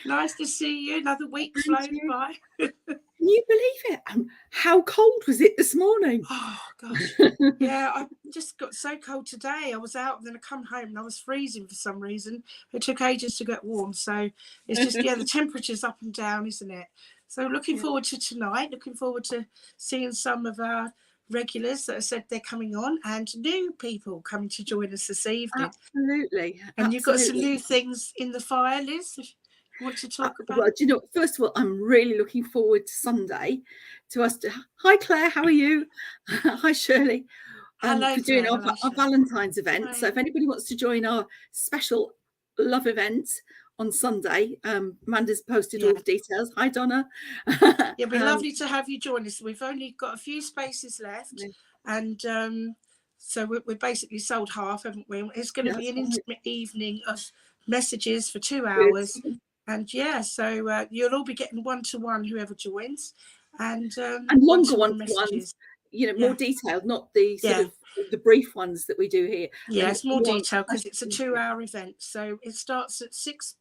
Nice to see you. Another week flown by. Can you believe it? How cold was it this morning? Oh gosh, yeah, I just got so cold today. I was out and then I come home and I was freezing for some reason. It took ages to get warm, so it's just the temperature's up and down, isn't it? So looking forward to tonight. Looking forward to seeing some of our regulars that have said they're coming on and new people coming to join us this evening. Absolutely. And you've got some new things in the fire, Liz. Want to talk about? Well, do you know, first of all, I'm really looking forward to Sunday to us to hi Claire, how are you? Hi Shirley. Hello, for doing Claire, our Valentine's event. Hi. So if anybody wants to join our special love event on Sunday, Amanda's posted all the details. Hi Donna. It'd be lovely to have you join us. We've only got a few spaces left, and so we're basically sold half, haven't we? It's going to be an intimate evening of messages for 2 hours. Good. And so you'll all be getting one-to-one, whoever joins, and longer one-to-ones, you know, more detailed, not the sort of the brief ones that we do here. Yeah, it's more detailed because it's a 2-hour event. So it starts at 6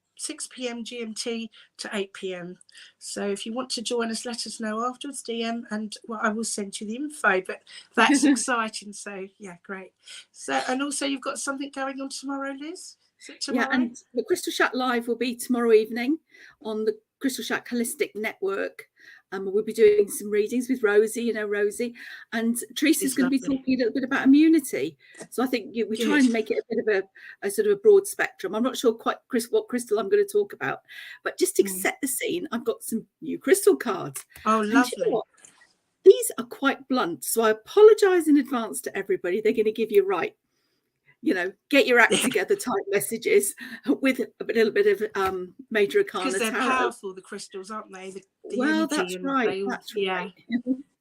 p.m. GMT to 8 p.m. So if you want to join us, let us know afterwards, DM, and I will send you the info. But that's exciting. So yeah, great. So, and also you've got something going on tomorrow, Liz? Yeah, and the Crystal Shack Live will be tomorrow evening on the Crystal Shack Holistic Network. We'll be doing some readings with Rosie, you know, Rosie, and Teresa's going to be talking a little bit about immunity. So I think we try and make it a bit of a sort of a broad spectrum. I'm not sure quite what crystal I'm going to talk about, but just to set the scene, I've got some new crystal cards. Oh, lovely. You know, these are quite blunt, so I apologise in advance to everybody. They're going to give you you know, get your act together type messages with a little bit of major arcana. Because they're powerful, the crystals, aren't they? Well, that's right. That's right.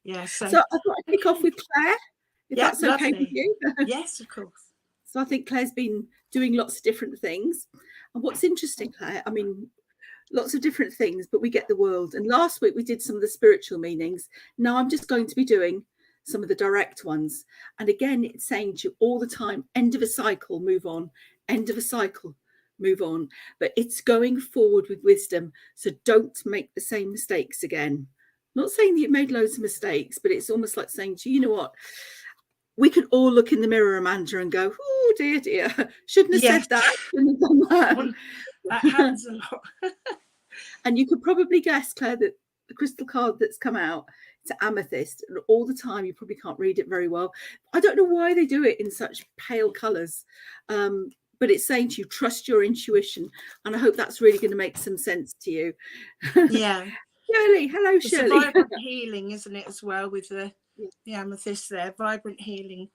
Yeah. So I thought I'd kick off with Claire, if that's okay with you. Yes, of course. So I think Claire's been doing lots of different things. And what's interesting, Claire, I mean, lots of different things, but we get the world. And last week we did some of the spiritual meanings. Now I'm just going to be doing some of the direct ones. And again, it's saying to you all the time, end of a cycle, move on, end of a cycle, move on. But it's going forward with wisdom. So don't make the same mistakes again. Not saying that you've made loads of mistakes, but it's almost like saying to you, you know what? We can all look in the mirror, Amanda, and go, oh, dear. Shouldn't have said that. Shouldn't have done that. That happens a lot. And you could probably guess, Claire, that the crystal card that's come out, to amethyst, and all the time you probably can't read it very well. I don't know why they do it in such pale colours, but it's saying to you, trust your intuition, and I hope that's really going to make some sense to you. Yeah. Shirley, hello, Shirley. It's a vibrant healing, isn't it, as well, with the amethyst there, vibrant healing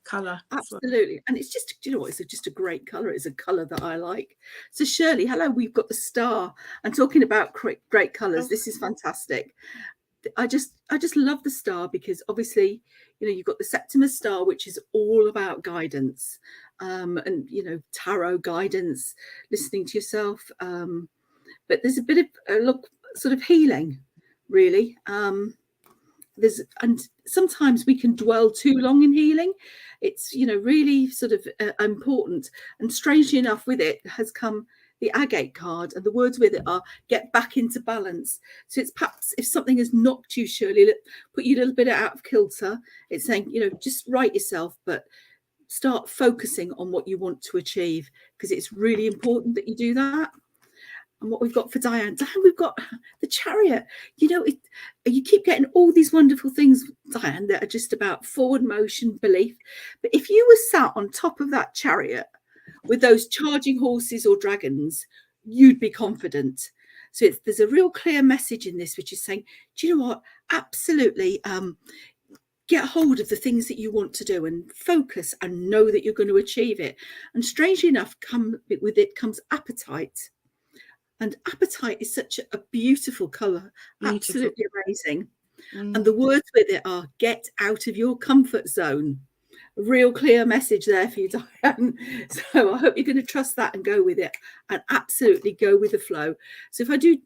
colour. Absolutely. And it's just, you know what, it's just a great colour. It's a colour that I like. So Shirley, hello, we've got the star. And talking about great colours, this is fantastic. I just love the star because obviously, you know, you've got the Septimus star, which is all about guidance, and, you know, tarot guidance, listening to yourself. But there's a bit of sort of healing, really. And sometimes we can dwell too long in healing. It's, you know, really sort of important. And strangely enough, with it has come the agate card, and the words with it are get back into balance. So it's perhaps if something has knocked you, Shirley, put you a little bit out of kilter, it's saying, you know, just right yourself, but start focusing on what you want to achieve, because it's really important that you do that. And what we've got for Diane, we've got the Chariot. You know, you keep getting all these wonderful things, Diane, that are just about forward motion, belief. But if you were sat on top of that Chariot with those charging horses or dragons, you'd be confident. So there's a real clear message in this, which is saying, do you know what? Absolutely. Get hold of the things that you want to do and focus and know that you're going to achieve it. And strangely enough, with it comes appetite. And appetite is such a beautiful colour. Absolutely amazing. And the words with it are get out of your comfort zone. A real clear message there for you, Diane. So I hope you're going to trust that and go with it and absolutely go with the flow. So if I do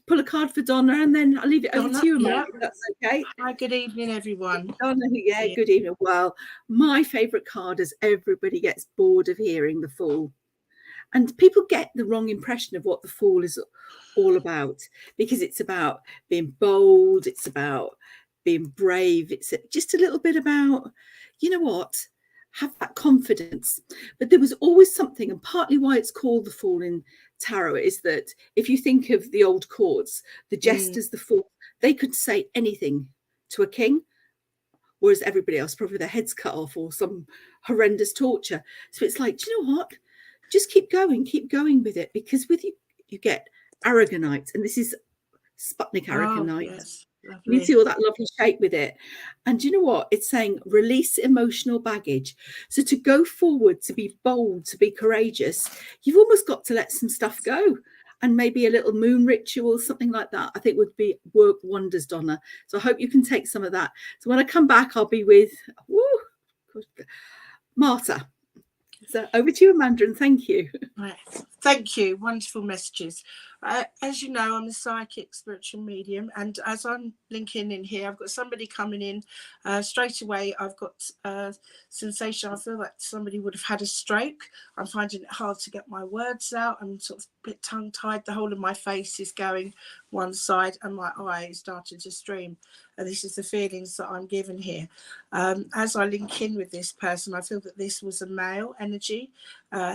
pull a card for Donna and then I'll leave it over to you, Amanda, if that's okay. Hi, good evening, everyone. Donna, good evening. Well, my favourite card is everybody gets bored of hearing the Fool. And people get the wrong impression of what the Fool is all about, because it's about being bold, it's about being brave, it's just a little bit about, you know what, have that confidence. But there was always something, and partly why it's called the Fool in tarot is that if you think of the old courts, the jesters, the fool, they could say anything to a king, whereas everybody else probably their heads cut off or some horrendous torture. So it's like, do you know what, just keep going with it, because with you get aragonite, and this is Sputnik aragonite. Yes, you see all that lovely shape with it. And you know what, it's saying release emotional baggage. So to go forward, to be bold, to be courageous, you've almost got to let some stuff go. And maybe a little moon ritual, something like that, I think would be work wonders, Donna. So I hope you can take some of that. So when I come back, I'll be with Marta. So over to you, Amanda, and thank you. Right. Thank you. Wonderful messages. As you know, I'm a psychic spiritual medium, and as I'm linking in here, I've got somebody coming in straight away. I've got a sensation. I feel like somebody would have had a stroke. I'm finding it hard to get my words out. I'm sort of a bit tongue-tied. The whole of my face is going one side, and my eye is starting to stream. And this is the feelings that I'm given here. As I link in with this person, I feel that this was a male energy.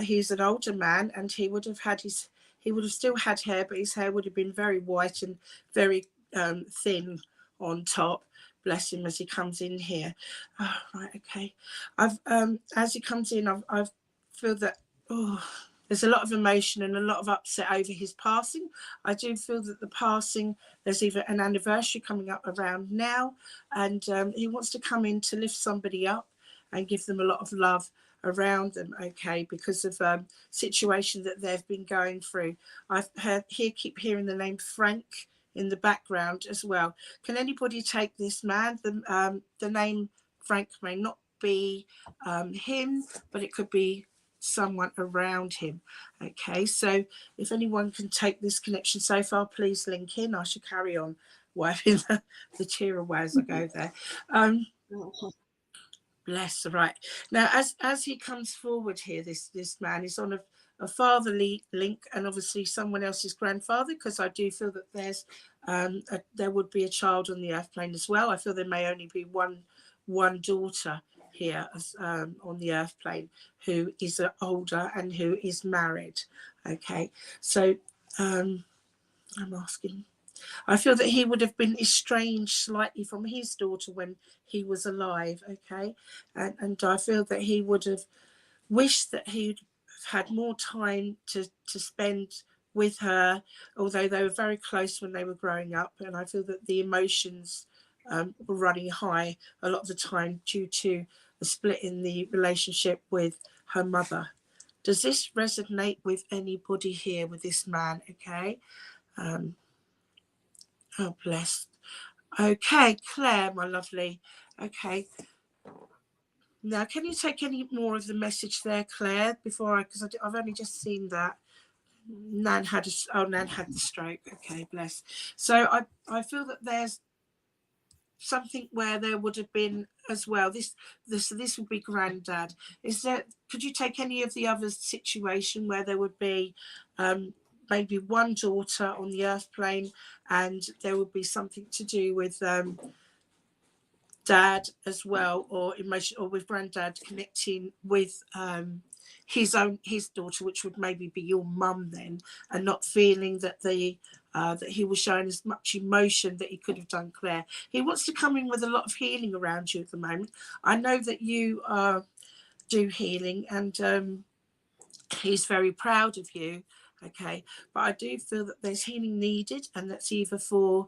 He's an older man, and he would have still had hair, but his hair would have been very white and very thin on top. Bless him as he comes in here. Oh, right, okay. As he comes in, I feel that there's a lot of emotion and a lot of upset over his passing. I do feel that the passing, there's even an anniversary coming up around now, and he wants to come in to lift somebody up and give them a lot of love around them, okay, because of situation that they've been going through. I've keep hearing the name Frank in the background as well. Can anybody take this man? The name Frank may not be him, but it could be someone around him. Okay, so if anyone can take this connection so far, please link in. I should carry on waving the chair away as I go there. Bless. Right now, as he comes forward here, this man is on a fatherly link, and obviously someone else's grandfather, because I do feel that there would be a child on the earth plane as well. I feel there may only be one daughter here on the earth plane who is older and who is married. Okay, so I'm asking, I feel that he would have been estranged slightly from his daughter when he was alive, okay? And I feel that he would have wished that he'd had more time to spend with her, although they were very close when they were growing up. And I feel that the emotions were running high a lot of the time due to the split in the relationship with her mother. Does this resonate with anybody here with this man, okay? Oh, bless. Okay, Claire, my lovely. Okay. Now, can you take any more of the message there, Claire, before because I've only just seen that. Nan had the stroke. Okay, bless. So I feel that there's something where there would have been as well. This would be granddad. Could you take any of the other situation where there would be maybe one daughter on the earth plane, and there would be something to do with dad as well, or emotion, or with granddad connecting with his daughter, which would maybe be your mum then, and not feeling that that he was showing as much emotion that he could have done, Claire. He wants to come in with a lot of healing around you at the moment. I know that you do healing, and he's very proud of you, okay, but I do feel that there's healing needed, and that's either for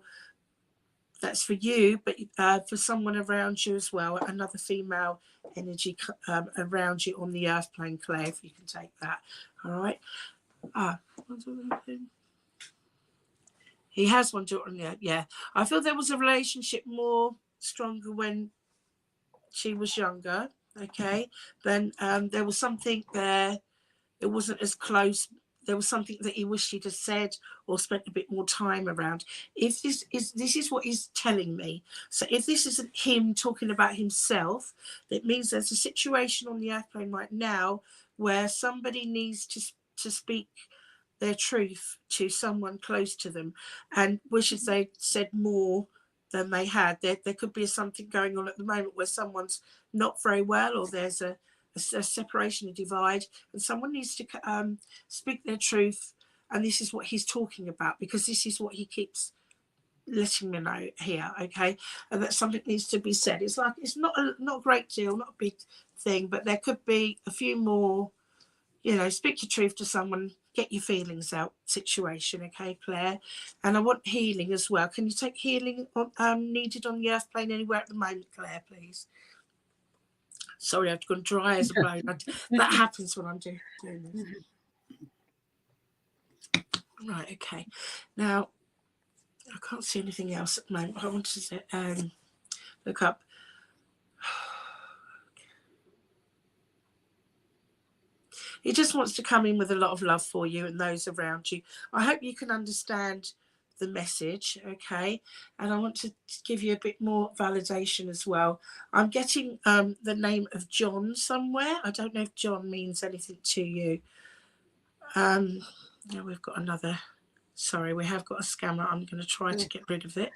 you, but for someone around you as well, another female energy around you on the earth plane, Claire, if you can take that. All right. He has one daughter on the earth. Yeah, I feel there was a relationship more stronger when she was younger, okay, then there was something there, it wasn't as close. There was something that he wished he'd have said or spent a bit more time around. If this is what he's telling me. So if this isn't him talking about himself, it means there's a situation on the earth plane right now where somebody needs to speak their truth to someone close to them, and wishes they said more than they had. There could be something going on at the moment where someone's not very well, or there's a separation, a divide, and someone needs to speak their truth. And this is what he's talking about, because this is what he keeps letting me know here, okay? And that something needs to be said. It's like, it's not a great deal, not a big thing, but there could be a few more, you know, speak your truth to someone, get your feelings out situation, okay, Claire? And I want healing as well. Can you take healing on, needed on the earth plane anywhere at the moment, Claire, please? Sorry, I've gone dry as a bone. That happens when I'm doing this. Right, okay. Now, I can't see anything else at the moment. I wanted to look up. He just wants to come in with a lot of love for you and those around you. I hope you can understand the message, okay? And I want to give you a bit more validation as well. I'm getting the name of John somewhere. I don't know if John means anything to you. Now we've got another. Sorry, we have got a scammer. I'm going to try to get rid of it.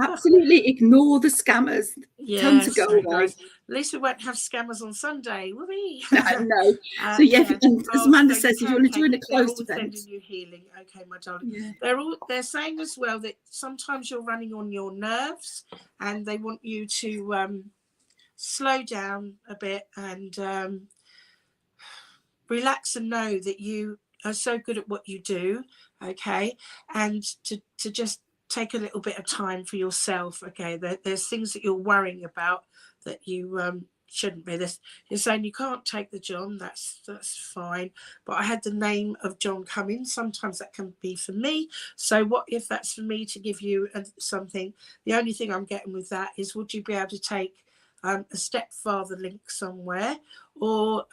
Absolutely ignore the scammers. Yeah, tell them to go away. Guys, at least we won't have scammers on Sunday, will we? No. So yeah, and as Amanda says, if you want to join a closed event, sending you healing. Okay, my darling. Yeah. They're saying as well that sometimes you're running on your nerves, and they want you to slow down a bit and relax and know that you are so good at what you do, okay, and to just take a little bit of time for yourself, okay. There's things that you're worrying about that you shouldn't be. You're saying you can't take the John, that's fine, but I had the name of John come in. Sometimes that can be for me, so what if that's for me to give you something? The only thing I'm getting with that is, would you be able to take a stepfather link somewhere, or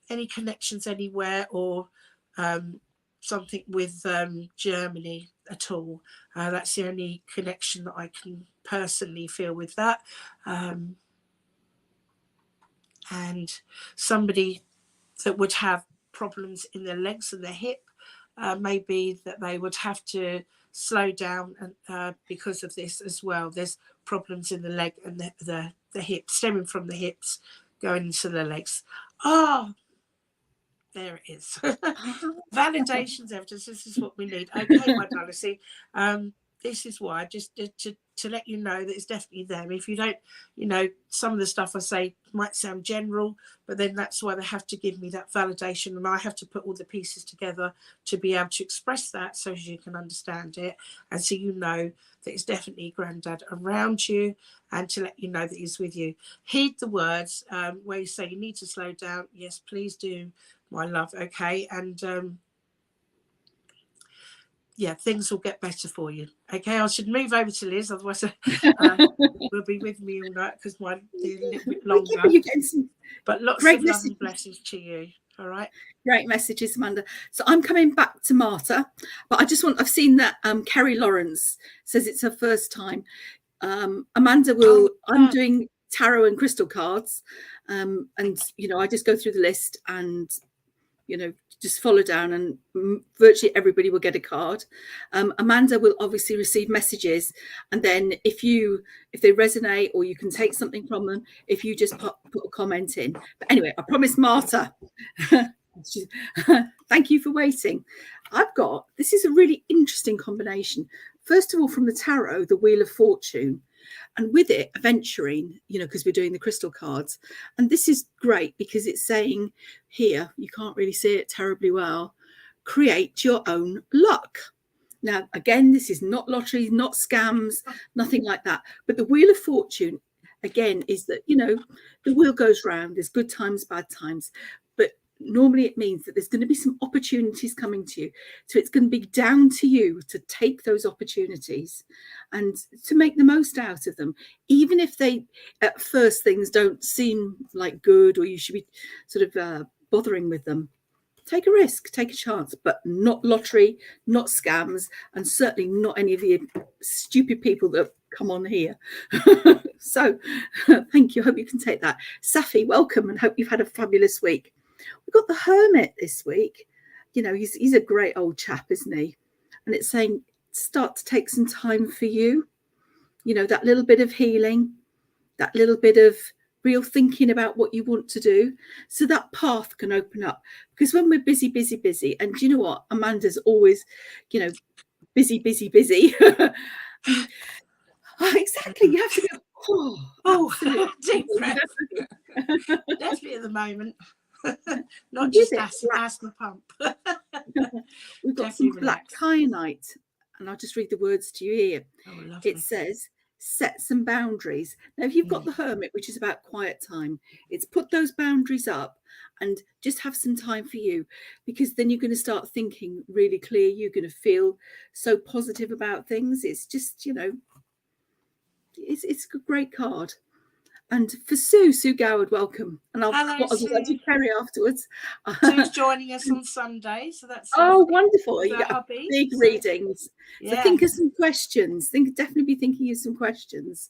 any connections anywhere, or something with Germany at all? That's the only connection that I can personally feel with that. And somebody that would have problems in their legs and their hip, maybe that they would have to slow down and because of this as well. There's problems in the leg and the hip, stemming from the hips going into the legs. Oh, there it is. Validations, evidence. This is what we need. Okay, my darling. See, this is why, just to let you know that it's definitely them. If you don't, you know, some of the stuff I say might sound general, but then that's why they have to give me that validation, and I have to put all the pieces together to be able to express that, so you can understand it, and so you know that it's definitely Granddad around you, and to let you know that he's with you. Heed the words where you say you need to slow down. Yes, please do, my love. Okay, and yeah, things will get better for you. Okay, I should move over to Liz, otherwise will be with me all night because mine'll be a little bit longer. But lots of love and blessings to you. All right. Great messages, Amanda. So I'm coming back to Marta, but I've seen that Kerry Lawrence says it's her first time. Amanda will, I'm doing tarot and crystal cards, and you know, I just go through the list and, you know, just follow down, and virtually everybody will get a card. Amanda will obviously receive messages, and then if they resonate or you can take something from them, if you just put a comment in. But anyway, I promise Marta. Thank you for waiting. This is a really interesting combination. First of all, from the tarot, the Wheel of Fortune, and with it, aventurine, you know, because we're doing the crystal cards. And this is great because it's saying here, you can't really see it terribly well, create your own luck. Now, again, this is not lottery, not scams, nothing like that. But the Wheel of Fortune, again, is that, you know, the wheel goes round. There's good times, bad times. But normally it means that there's going to be some opportunities coming to you. So it's going to be down to you to take those opportunities and to make the most out of them. Even if they, at first, things don't seem like good, or you should be sort of bothering with them. Take a risk, take a chance, but not lottery, not scams, and certainly not any of the stupid people that come on here. So thank you. Hope you can take that. Safi, welcome, and hope you've had a fabulous week. We've got the Hermit this week. he's a great old chap, isn't he? And it's saying, start to take some time for you, that little bit of healing, that little bit of real thinking about what you want to do, so that path can open up. Because when we're busy, and you know what, Amanda's always, busy. Exactly. You have to go, deep breath. Definitely at the moment. Not With just it, asthma pump. We've got Definitely some black relax. kyanite, and I'll just read the words to you here. Oh, lovely. It says, set some boundaries. Now, if you've got the Hermit, which is about quiet time, it's put those boundaries up and just have some time for you, because then you're going to start thinking really clear. You're going to feel so positive about things. It's just, it's a great card. And for Sue Goward, welcome. And I'll do Kerry afterwards. Sue's joining us on Sunday, so that's wonderful. You got big readings. So think of some questions. Definitely be thinking of some questions.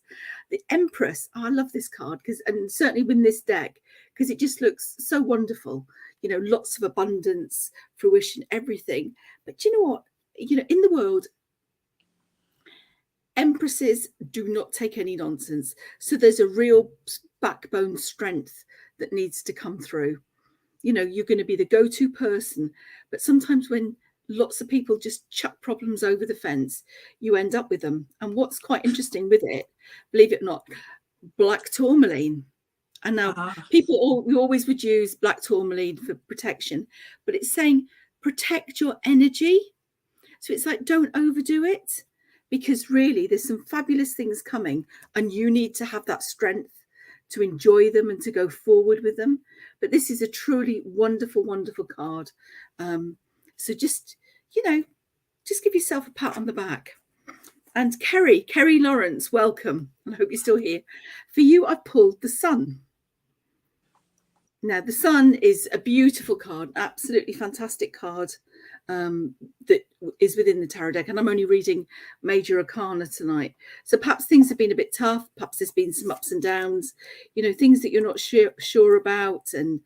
The Empress. Oh, I love this card, and certainly with this deck, because it just looks so wonderful. Lots of abundance, fruition, everything. But you know what? In the world, Empresses do not take any nonsense. So there's a real backbone strength that needs to come through. You're going to be the go-to person. But sometimes when lots of people just chuck problems over the fence, you end up with them. And what's quite interesting with it, believe it or not, black tourmaline. And now we always would use black tourmaline for protection, but it's saying protect your energy. So it's like, don't overdo it. Because really, there's some fabulous things coming, and you need to have that strength to enjoy them and to go forward with them. But this is a truly wonderful, wonderful card. So just give yourself a pat on the back. And Kerry Lawrence, welcome. I hope you're still here. For you, I pulled the Sun. Now, the Sun is a beautiful card, absolutely fantastic card. That is within the tarot deck, and I'm only reading Major Arcana tonight, so perhaps things have been a bit tough, perhaps there's been some ups and downs, things that you're not sure about, and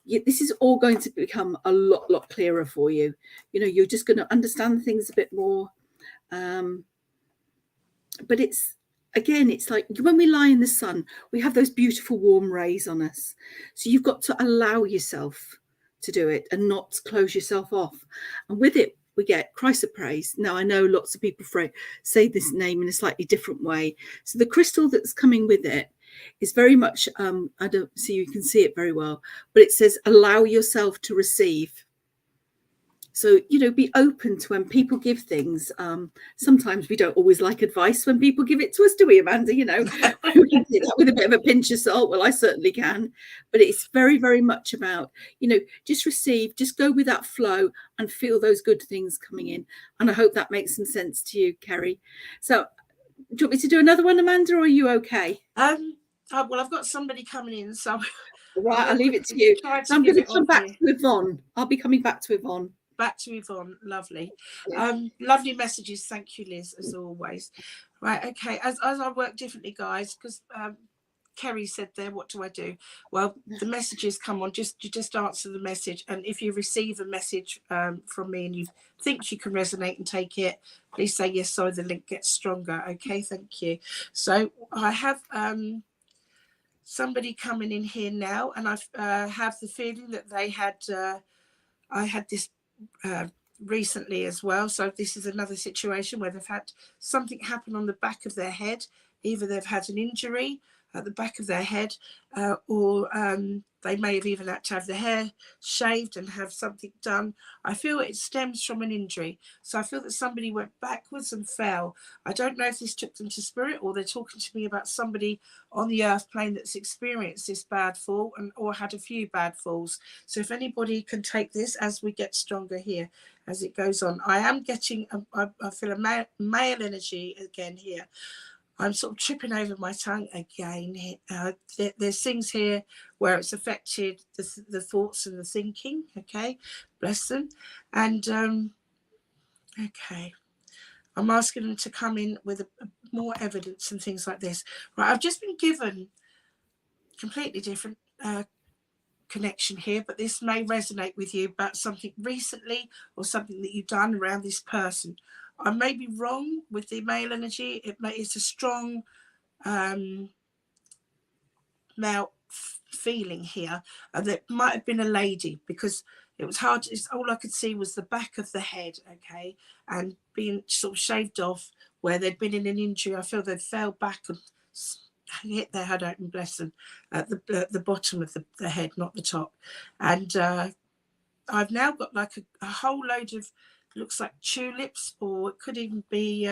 this is all going to become a lot clearer for you. You're just going to understand things a bit more, but it's like when we lie in the sun, we have those beautiful warm rays on us, so you've got to allow yourself to do it and not close yourself off. And with it, we get chrysoprase. Now, I know lots of people say this name in a slightly different way. So the crystal that's coming with it is very much, I don't see you can see it very well, but it says allow yourself to receive. So, be open to when people give things. Sometimes we don't always like advice when people give it to us, do we, Amanda? We can take that with a bit of a pinch of salt. Well, I certainly can. But it's very, very much about, just receive, just go with that flow and feel those good things coming in. And I hope that makes some sense to you, Kerry. So do you want me to do another one, Amanda, or are you okay? Well, I've got somebody coming in, so... Right, I'll leave it to you. So I'm going to come back to Yvonne. I'll be coming back to Yvonne. Back to Yvonne. Lovely. Lovely messages. Thank you, Liz, as always. Right, okay. As I work differently, guys, because Kerry said there, what do I do? Well, the messages come on. You just answer the message, and if you receive a message from me and you think you can resonate and take it, please say yes, so the link gets stronger. Okay, thank you. So I have somebody coming in here now, and I have the feeling that they had I had this recently as well. So this is another situation where they've had something happen on the back of their head. Either they've had an injury at the back of their head, or they may have even had to have their hair shaved and have something done. I feel it stems from an injury. So I feel that somebody went backwards and fell. I don't know if this took them to spirit, or they're talking to me about somebody on the earth plane that's experienced this bad fall or had a few bad falls. So if anybody can take this as we get stronger here, as it goes on. I am getting, I feel a male energy again here. I'm sort of tripping over my tongue again. There's things here where it's affected the thoughts and the thinking. Okay, bless them. And okay, I'm asking them to come in with more evidence and things like this. Right, I've just been given completely different connection here, but this may resonate with you about something recently or something that you've done around this person. I may be wrong with the male energy. It's a strong male feeling here, and that might have been a lady, because it was hard. All I could see was the back of the head, okay, and being sort of shaved off where they'd been in an injury. I feel they fell back and hit their head open, bless them, at the bottom of the head, not the top. And I've now got like a whole load of, looks like tulips, or it could even be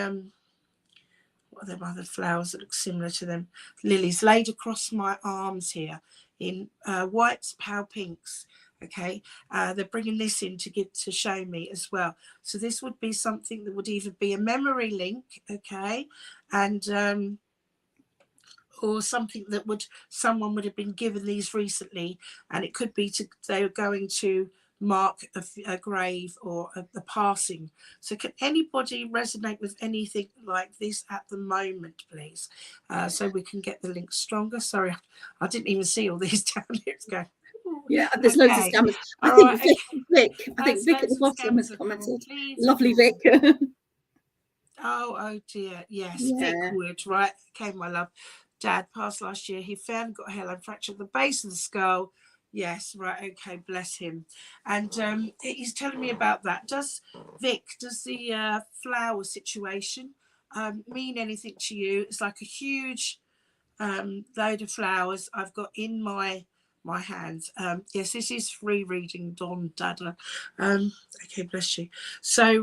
what are them other flowers that look similar to them, lilies, laid across my arms here in whites, pale pinks. Okay, they're bringing this in to show me as well. So this would be something that would either be a memory link, okay, and or something that someone would have been given these recently, and it could be they were going to mark a grave or the passing. So can anybody resonate with anything like this at the moment, please, so we can get the link stronger? Sorry, I didn't even see all these down here. It's going, yeah, there's loads of scammers. I think Vic at the bottom has commented. Lovely Vic. Oh dear, yes, yeah. Vic Wood, right? Okay, my love. Dad passed last year. He found got a hairline fracture at the base of the skull. Yes, right, okay, bless him. And he's telling me about that. Does the flower situation mean anything to you? It's like a huge load of flowers I've got in my hands. Yes, this is free reading, Don Dada. Okay, bless you. So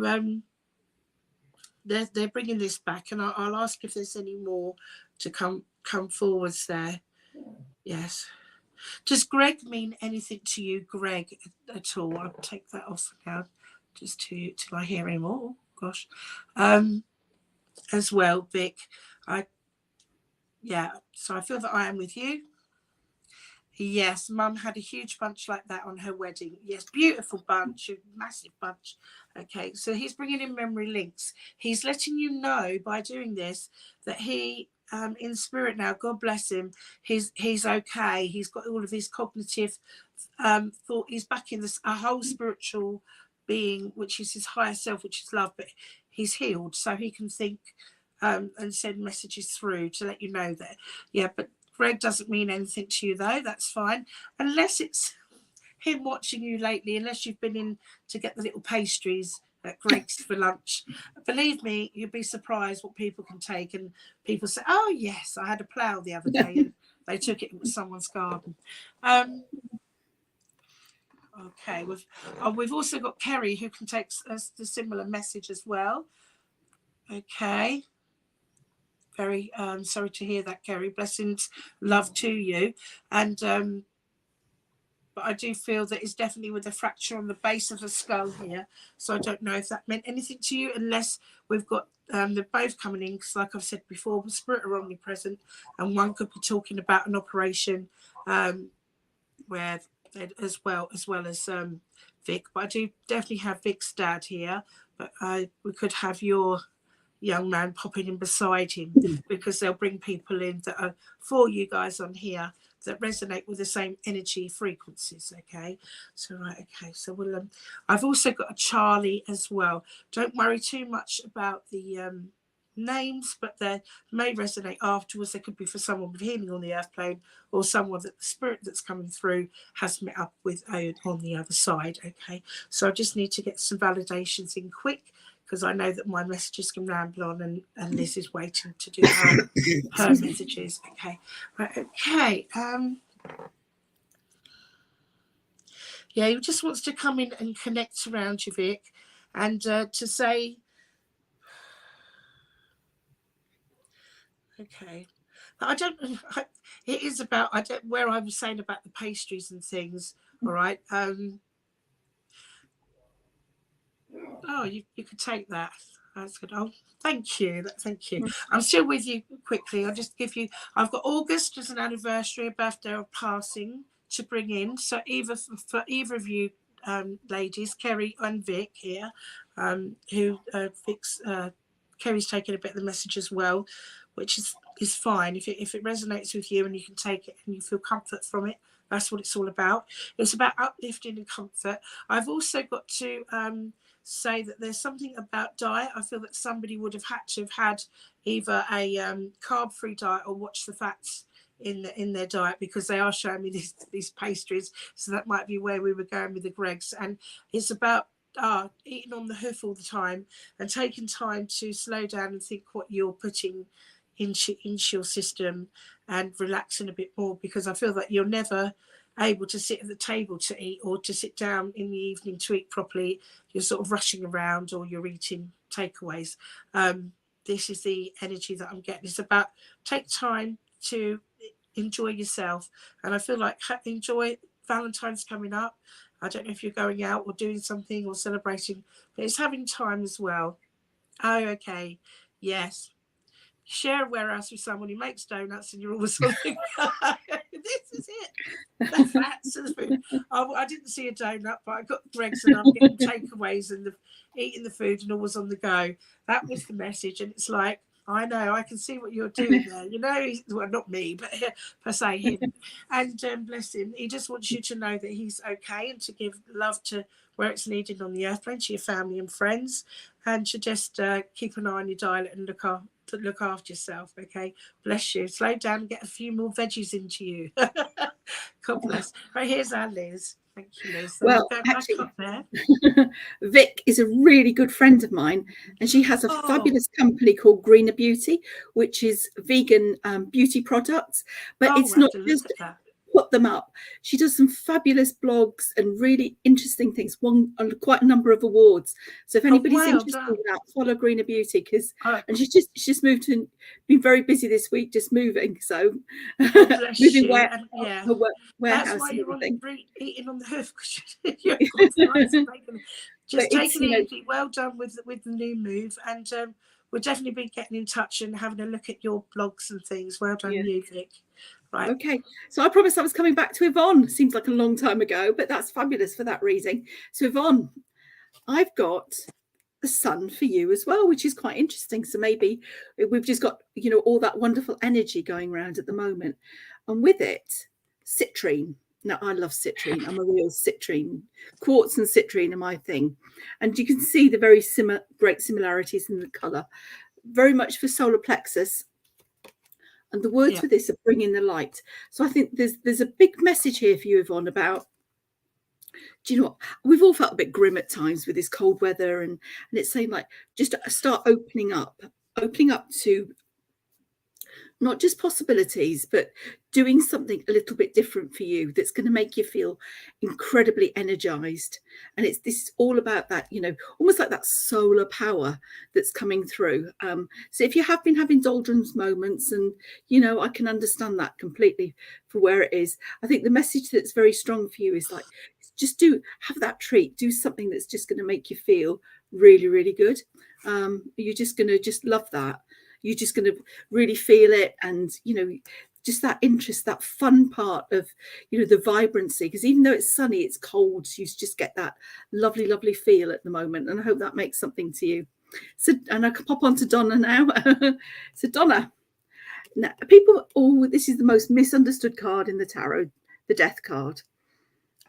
they're bringing this back, and I'll ask if there's any more to come forwards there. Yes. Does Greg mean anything to you, Greg, at all? I'll take that off now, just till I hear him. Oh gosh, as well, Vic. So I feel that I am with you. Yes, Mum had a huge bunch like that on her wedding. Yes, beautiful bunch, a massive bunch. Okay, so he's bringing in memory links. He's letting you know by doing this that he, in spirit now, God bless him, he's okay. He's got all of his cognitive thought. He's back in a whole spiritual being, which is his higher self, which is love, but he's healed, so he can think and send messages through to let you know that. Yeah, but Greg doesn't mean anything to you, though. That's fine. Unless it's him watching you lately, unless you've been in to get the little pastries at Greg's for lunch. Believe me, you'd be surprised what people can take. And people say, oh, yes, I had a plough the other day and they took it with someone's garden. Okay, we've also got Kerry, who can take the similar message as well. Okay. Very sorry to hear that, Kerry. Blessings, love to you. And but I do feel that it's definitely with a fracture on the base of the skull here. So I don't know if that meant anything to you, unless we've got they're both coming in, because like I've said before, the spirit are omnipresent, and one could be talking about an operation where as well as Vic. But I do definitely have Vic's dad here, but we could have your young man popping in beside him, because they'll bring people in that are for you guys on here that resonate with the same energy frequencies. Okay, so right, okay, so we'll I've also got a Charlie as well. Don't worry too much about the names, but they may resonate afterwards. They could be for someone with healing on the earth plane, or someone that the spirit that's coming through has met up with on the other side. Okay, so I just need to get some validations in quick, because I know that my messages can ramble on, and Liz is waiting to do her messages. Okay, right, okay. Yeah, he just wants to come in and connect around you, Vic, and to say, okay. I don't. It is about where I was saying about the pastries and things. All right. Oh, you could take that. That's good. Oh, thank you. Thank you. I'm still with you quickly. I'll just give you. I've got August as an anniversary, a birthday or passing to bring in. So for either of you, ladies, Kerry and Vic here, who Vic's Kerry's taking a bit of the message as well, which is fine. If it resonates with you and you can take it and you feel comfort from it, That's what it's all about. It's about uplifting and comfort. I've also got to say that there's something about diet. I feel that somebody would have had either a carb-free diet or watch the fats in their diet, because they are showing me these pastries. So that might be where we were going with the Gregs. And it's about eating on the hoof all the time and taking time to slow down and think what you're putting into your system and relaxing a bit more, because I feel that you're never able to sit at the table to eat or to sit down in the evening to eat properly. You're sort of rushing around or you're eating takeaways. This is the energy that I'm getting. It's about take time to enjoy yourself. And I feel like enjoy Valentine's coming up. I don't know if you're going out or doing something or celebrating, but it's having time as well. Oh, okay. Yes. Share a warehouse with someone who makes donuts and you're always on the go. This is it. The fats and the food. I didn't see a donut, but I got Greg's and I'm getting takeaways and eating the food and always on the go. That was the message. And it's like, I know, I can see what you're doing there. You know, well, not me, but per se him. And bless him, he just wants you to know that he's okay and to give love to where it's needed on the earth plane, to your family and friends, and to just keep an eye on your diet and look after yourself. Okay, bless you. Slow down and get a few more veggies into you. God bless. Right, here's our Liz. Thank you, Liz. So well, actually, Vic is a really good friend of mine, and she has a fabulous company called Greener Beauty, which is vegan beauty products. But it's not just put them up. She does some fabulous blogs and really interesting things. Won quite a number of awards. So if anybody's interested in that, follow Greener Beauty, because and she's just moved to, been very busy this week, just moving. So moving warehouse. That's why you're eating on the hoof. Just taking it easy. Well done with the new move, and we'll definitely be getting in touch and having a look at your blogs and things. Well done, you, Vic. Right. Okay, so I promised I was coming back to Yvonne. Seems like a long time ago, but that's fabulous for that reading. So Yvonne, I've got the sun for you as well, which is quite interesting. So maybe we've just got, you know, all that wonderful energy going around at the moment, and with it, citrine. Now, I love citrine. I'm a real citrine. Quartz and citrine are my thing, and you can see the very great similarities in the colour. Very much for solar plexus. And the words for this are bringing the light. So I think there's a big message here for you, Yvonne, about, do you know what? We've all felt a bit grim at times with this cold weather, and it's saying like, just start opening up to not just possibilities, but doing something a little bit different for you that's going to make you feel incredibly energized. And this is all about that, you know, almost like that solar power that's coming through. So if you have been having doldrums moments, and, you know, I can understand that completely for where it is. I think the message that's very strong for you is like, just have that treat, do something that's just going to make you feel really, really good. You're just going to just love that. You're just going to really feel it, and, you know, just that interest, that fun part of, you know, the vibrancy, because even though it's sunny, it's cold, so you just get that lovely, lovely feel at the moment. And I hope that makes something to you. So, and I can pop on to Donna now. So Donna, now, people, this is the most misunderstood card in the tarot, the Death card.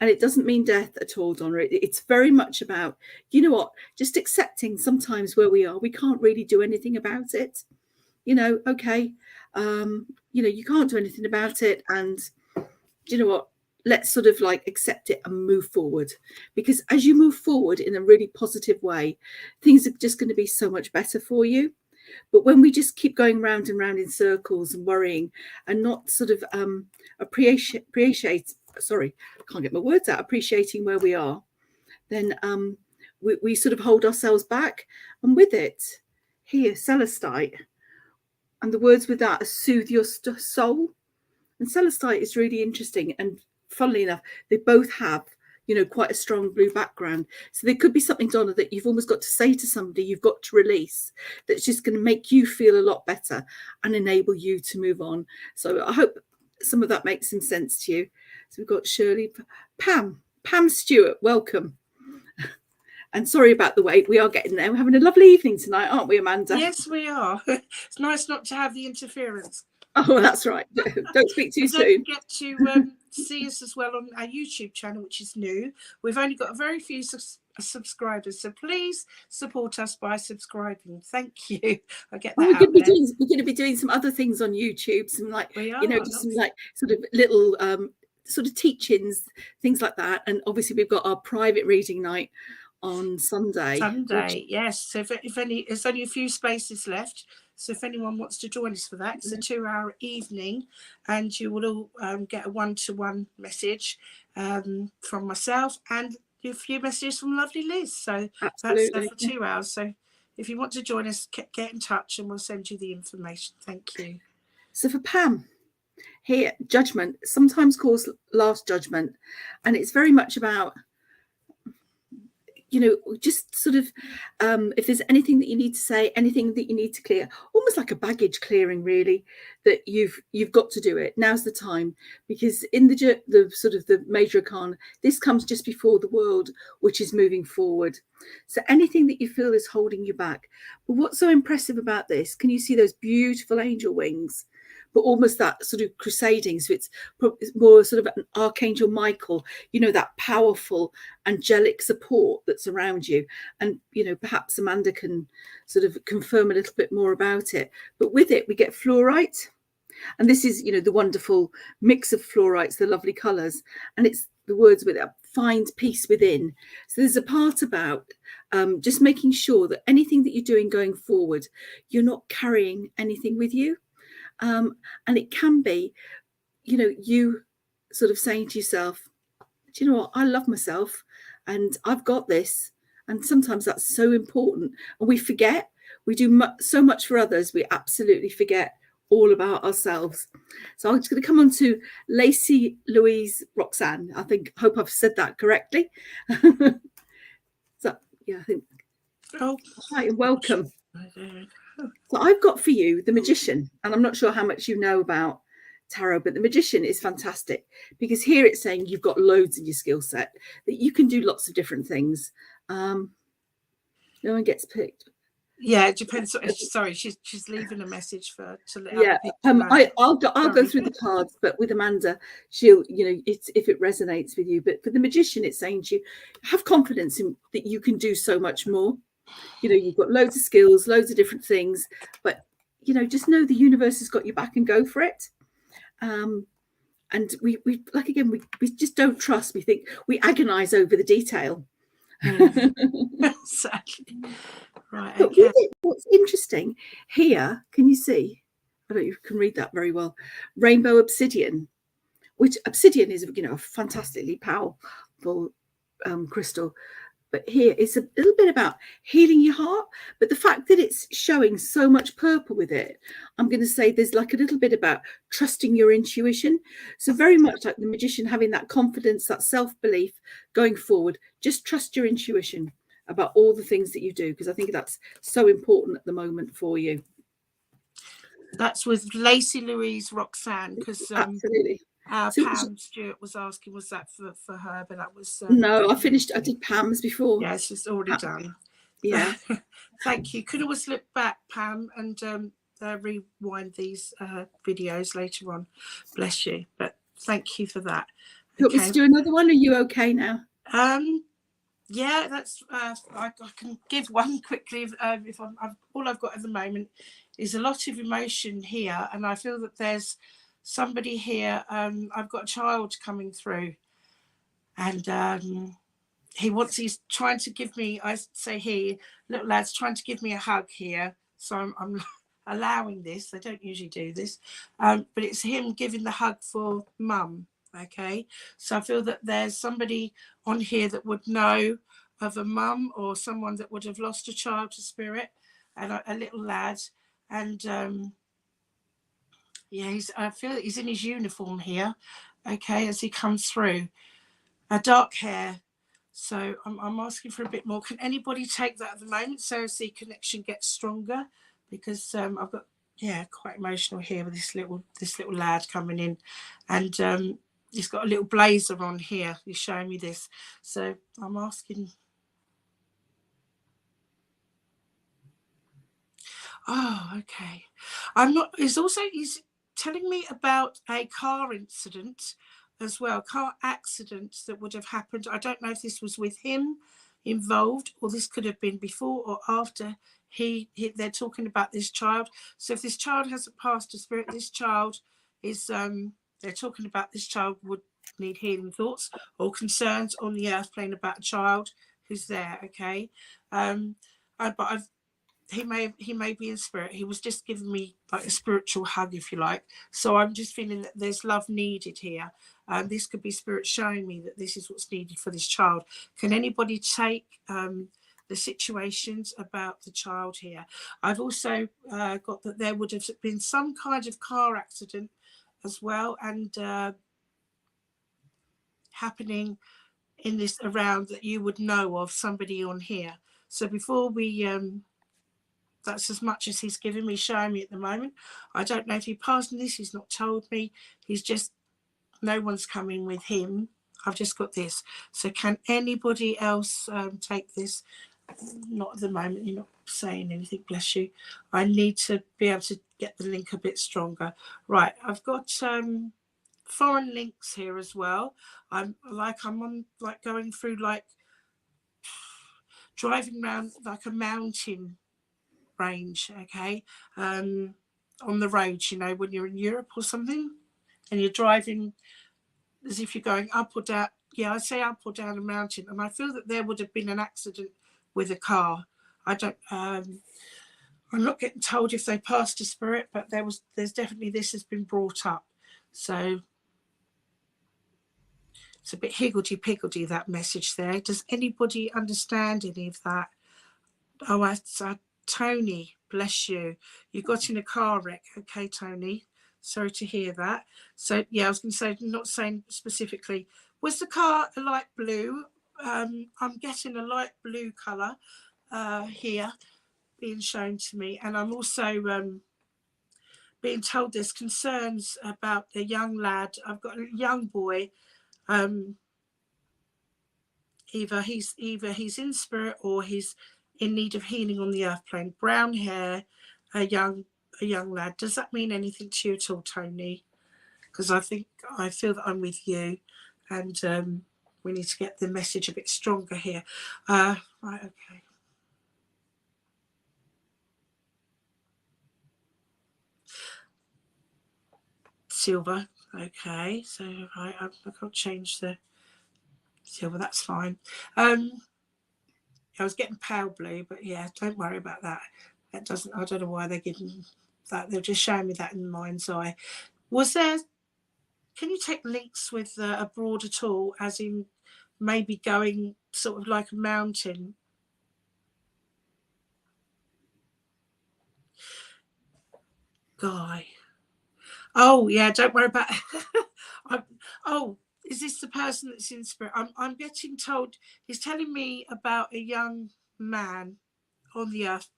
And it doesn't mean death at all, Donna. It's very much about, you know what, just accepting sometimes where we are. We can't really do anything about it. You know, okay, you know, you can't do anything about it. And you know what, let's sort of like accept it and move forward. Because as you move forward in a really positive way, things are just going to be so much better for you. But when we just keep going round and round in circles and worrying and not sort of appreciating where we are, then we sort of hold ourselves back. And with it, here, Celestite. And the words with that are soothe your soul. And Celestite is really interesting. And funnily enough, they both have, you know, quite a strong blue background. So there could be something, Donna, that you've almost got to say to somebody, you've got to release, that's just going to make you feel a lot better and enable you to move on. So I hope some of that makes some sense to you. So we've got Shirley, Pam Stewart, welcome. And sorry about the wait. We are getting there. We're having a lovely evening tonight, aren't we, Amanda? Yes, we are. It's nice not to have the interference. Oh, that's right. Don't speak too And soon. don't forget to see us as well on our YouTube channel, which is new. We've only got a very few subscribers, so please support us by subscribing. Thank you. I get that We're out there. we're going to be doing some other things on YouTube, some like, We are, you know, just some like sort of little sort of teachings, things like that. And obviously we've got our private reading night on Sunday. Yes. So if any, there's only a few spaces left. So if anyone wants to join us for that, it's a 2-hour evening, and you will all get a one-to-one message from myself and a few messages from lovely Liz. So Absolutely. that's for 2 hours. So if you want to join us, get in touch and we'll send you the information. Thank you. So for Pam, here, judgment, sometimes calls last judgment. And it's very much about, you know, just sort of if there's anything that you need to say, anything that you need to clear, almost like a baggage clearing, really, that you've got to do it. Now's the time, because in the sort of the major arcana, this comes just before the world, which is moving forward. So anything that you feel is holding you back. But what's so impressive about this, can you see those beautiful angel wings? But almost that sort of crusading. So it's more sort of an Archangel Michael, you know, that powerful angelic support that's around you. And, you know, perhaps Amanda can sort of confirm a little bit more about it. But with it, we get fluorite. And this is, you know, the wonderful mix of fluorites, the lovely colours. And it's the words with it, find peace within. So there's a part about just making sure that anything that you're doing going forward, you're not carrying anything with you. And it can be, you know, you sort of saying to yourself, do you know what, I love myself and I've got this. And sometimes that's so important. And we forget, we do so much for others, we absolutely forget all about ourselves. So I'm just going to come on to Lacey Louise Roxanne. Hope I've said that correctly. So yeah, I think. Oh, hi, welcome. So I've got for you the Magician, and I'm not sure how much you know about tarot, but the Magician is fantastic because here it's saying you've got loads in your skill set, that you can do lots of different things. No one gets picked. Yeah, it depends. Sorry, she's leaving a message to let yeah. I'll go through the cards, but with Amanda, she'll, you know, if it resonates with you. But for the Magician, it's saying to you, have confidence in that you can do so much more. You know, you've got loads of skills, loads of different things, but, you know, just know the universe has got your back and go for it. And we like, again, we just don't trust. We think, we agonize over the detail. Exactly. Right. Okay. But what's interesting here, can you see? I don't know if you can read that very well. Rainbow obsidian, which obsidian is, you know, a fantastically powerful crystal. But here it's a little bit about healing your heart. But the fact that it's showing so much purple with it, I'm going to say there's like a little bit about trusting your intuition. So very much like the Magician, having that confidence, that self-belief going forward. Just trust your intuition about all the things that you do, because I think that's so important at the moment for you. That's with Lacey Louise Roxanne, because absolutely. Pam Stewart was asking, was that for her? But that was no. I did Pam's before. Yes, it's already done. Yeah. Thank you. Could always look back, Pam, and rewind these videos later on. Bless you. But thank you for that. Do you want me to do another one? Are you okay now? Yeah, that's. I can give one quickly. If all I've got at the moment is a lot of emotion here, and I feel that there's somebody here. I've got a child coming through, and he's trying to give me. I say little lad's trying to give me a hug here. So I'm allowing this. They don't usually do this, but it's him giving the hug for mum. Okay, so I feel that there's somebody on here that would know of a mum or someone that would have lost a child to spirit, and a little lad. And yeah, I feel that he's in his uniform here. Okay, as he comes through, dark hair. So I'm asking for a bit more. Can anybody take that at the moment so as the connection gets stronger? Because I've got, yeah, quite emotional here with this little lad coming in, and he's got a little blazer on here. He's showing me this. So I'm asking. Oh, okay. I'm not. He's telling me about a car incident as well, car accident that would have happened. I don't know if this was with him involved, or this could have been before or after they're talking about this child. So if this child hasn't passed to spirit, this child is they're talking about this child would need healing thoughts or concerns on the earth plane about a child who's there. Okay. But he may be in spirit. He was just giving me like a spiritual hug, if you like. So I'm just feeling that there's love needed here. This could be spirit showing me that this is what's needed for this child. Can anybody take the situations about the child here? I've also got that there would have been some kind of car accident as well, and happening in this around that you would know of, somebody on here. So before we that's as much as he's giving me, showing me at the moment. I don't know if he passed on this. He's not told me. He's just, no one's coming with him. I've just got this. So can anybody else take this? Not at the moment. You're not saying anything, bless you. I need to be able to get the link a bit stronger. Right, I've got foreign links here as well. I'm on like going through like driving around like a mountain range, okay, on the roads, you know, when you're in Europe or something and you're driving as if you're going up or down. Yeah, I say up or down a mountain, and I feel that there would have been an accident with a car. I don't I'm not getting told if they passed a spirit, but there's definitely, this has been brought up. So it's a bit higgledy-piggledy, that message there. Does anybody understand any of that? Oh, I Tony, bless you. You got in a car wreck. Okay, Tony. Sorry to hear that. So, yeah, I was going to say, not saying specifically. Was the car a light blue? I'm getting a light blue colour here being shown to me. And I'm also being told there's concerns about a young lad. I've got a young boy. Either he's in spirit or he's in need of healing on the earth plane. Brown hair, a young lad. Does that mean anything to you at all, Tony? Because I feel that I'm with you, and we need to get the message a bit stronger here. Right, okay. Silver, okay. So right, I can't change the silver. That's fine. I was getting pale blue, but yeah, don't worry about that. That doesn't, I don't know why they're giving that. They're just showing me that in the mind's eye. Was there, can you take links with abroad at all, as in maybe going sort of like a mountain? Guy. Oh, yeah, don't worry about it. Oh, is this the person that's in spirit? I'm getting told, he's telling me about a young man on the earth,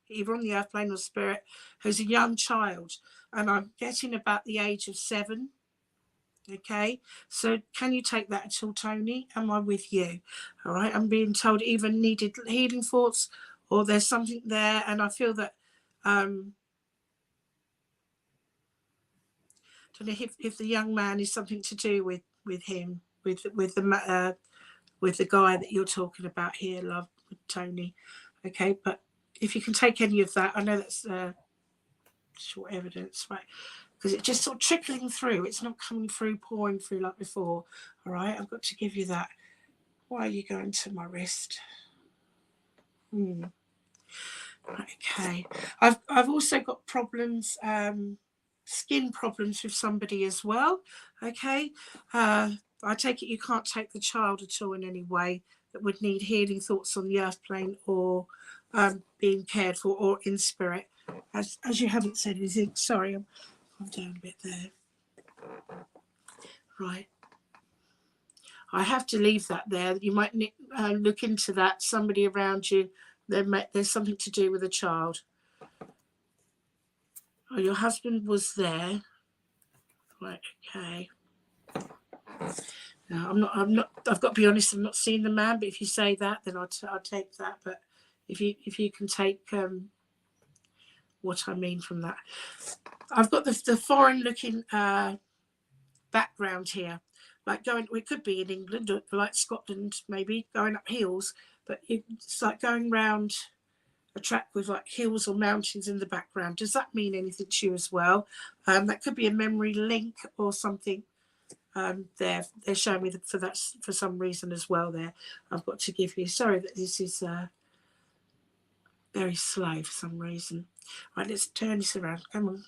either on the earth plane or spirit, who's a young child, and I'm getting about the age of 7. Okay, so can you take that at all, Tony? Am I with you? All right, I'm being told either needed healing thoughts or there's something there, and I feel that I don't know if the young man is something to do with him, with the guy that you're talking about here, love, Tony. Okay, but if you can take any of that, I know that's short evidence, right? Because it's just sort of trickling through. It's not coming through, pouring through like before. All right, I've got to give you that. Why are you going to my wrist? Okay, I've also got problems, skin problems with somebody as well. Okay, I take it you can't take the child at all in any way that would need healing thoughts on the earth plane or being cared for or in spirit. As you haven't said anything, sorry, I'm down a bit there. Right. I have to leave that there. You might look into that. Somebody around you, there's something to do with a child. Oh, your husband was there. Right, okay. No, I'm not. I've got to be honest. I'm not seeing the man. But if you say that, then I'll take that. But if you can take what I mean from that. I've got the foreign looking background here, like it could be in England or like Scotland, maybe going up hills, but it's like going round a track with like hills or mountains in the background. Does that mean anything to you as well? That could be a memory link or something. They're showing me for that for some reason as well. There, I've got to give you. Sorry that this is very slow for some reason. Right, let's turn this around. Come on.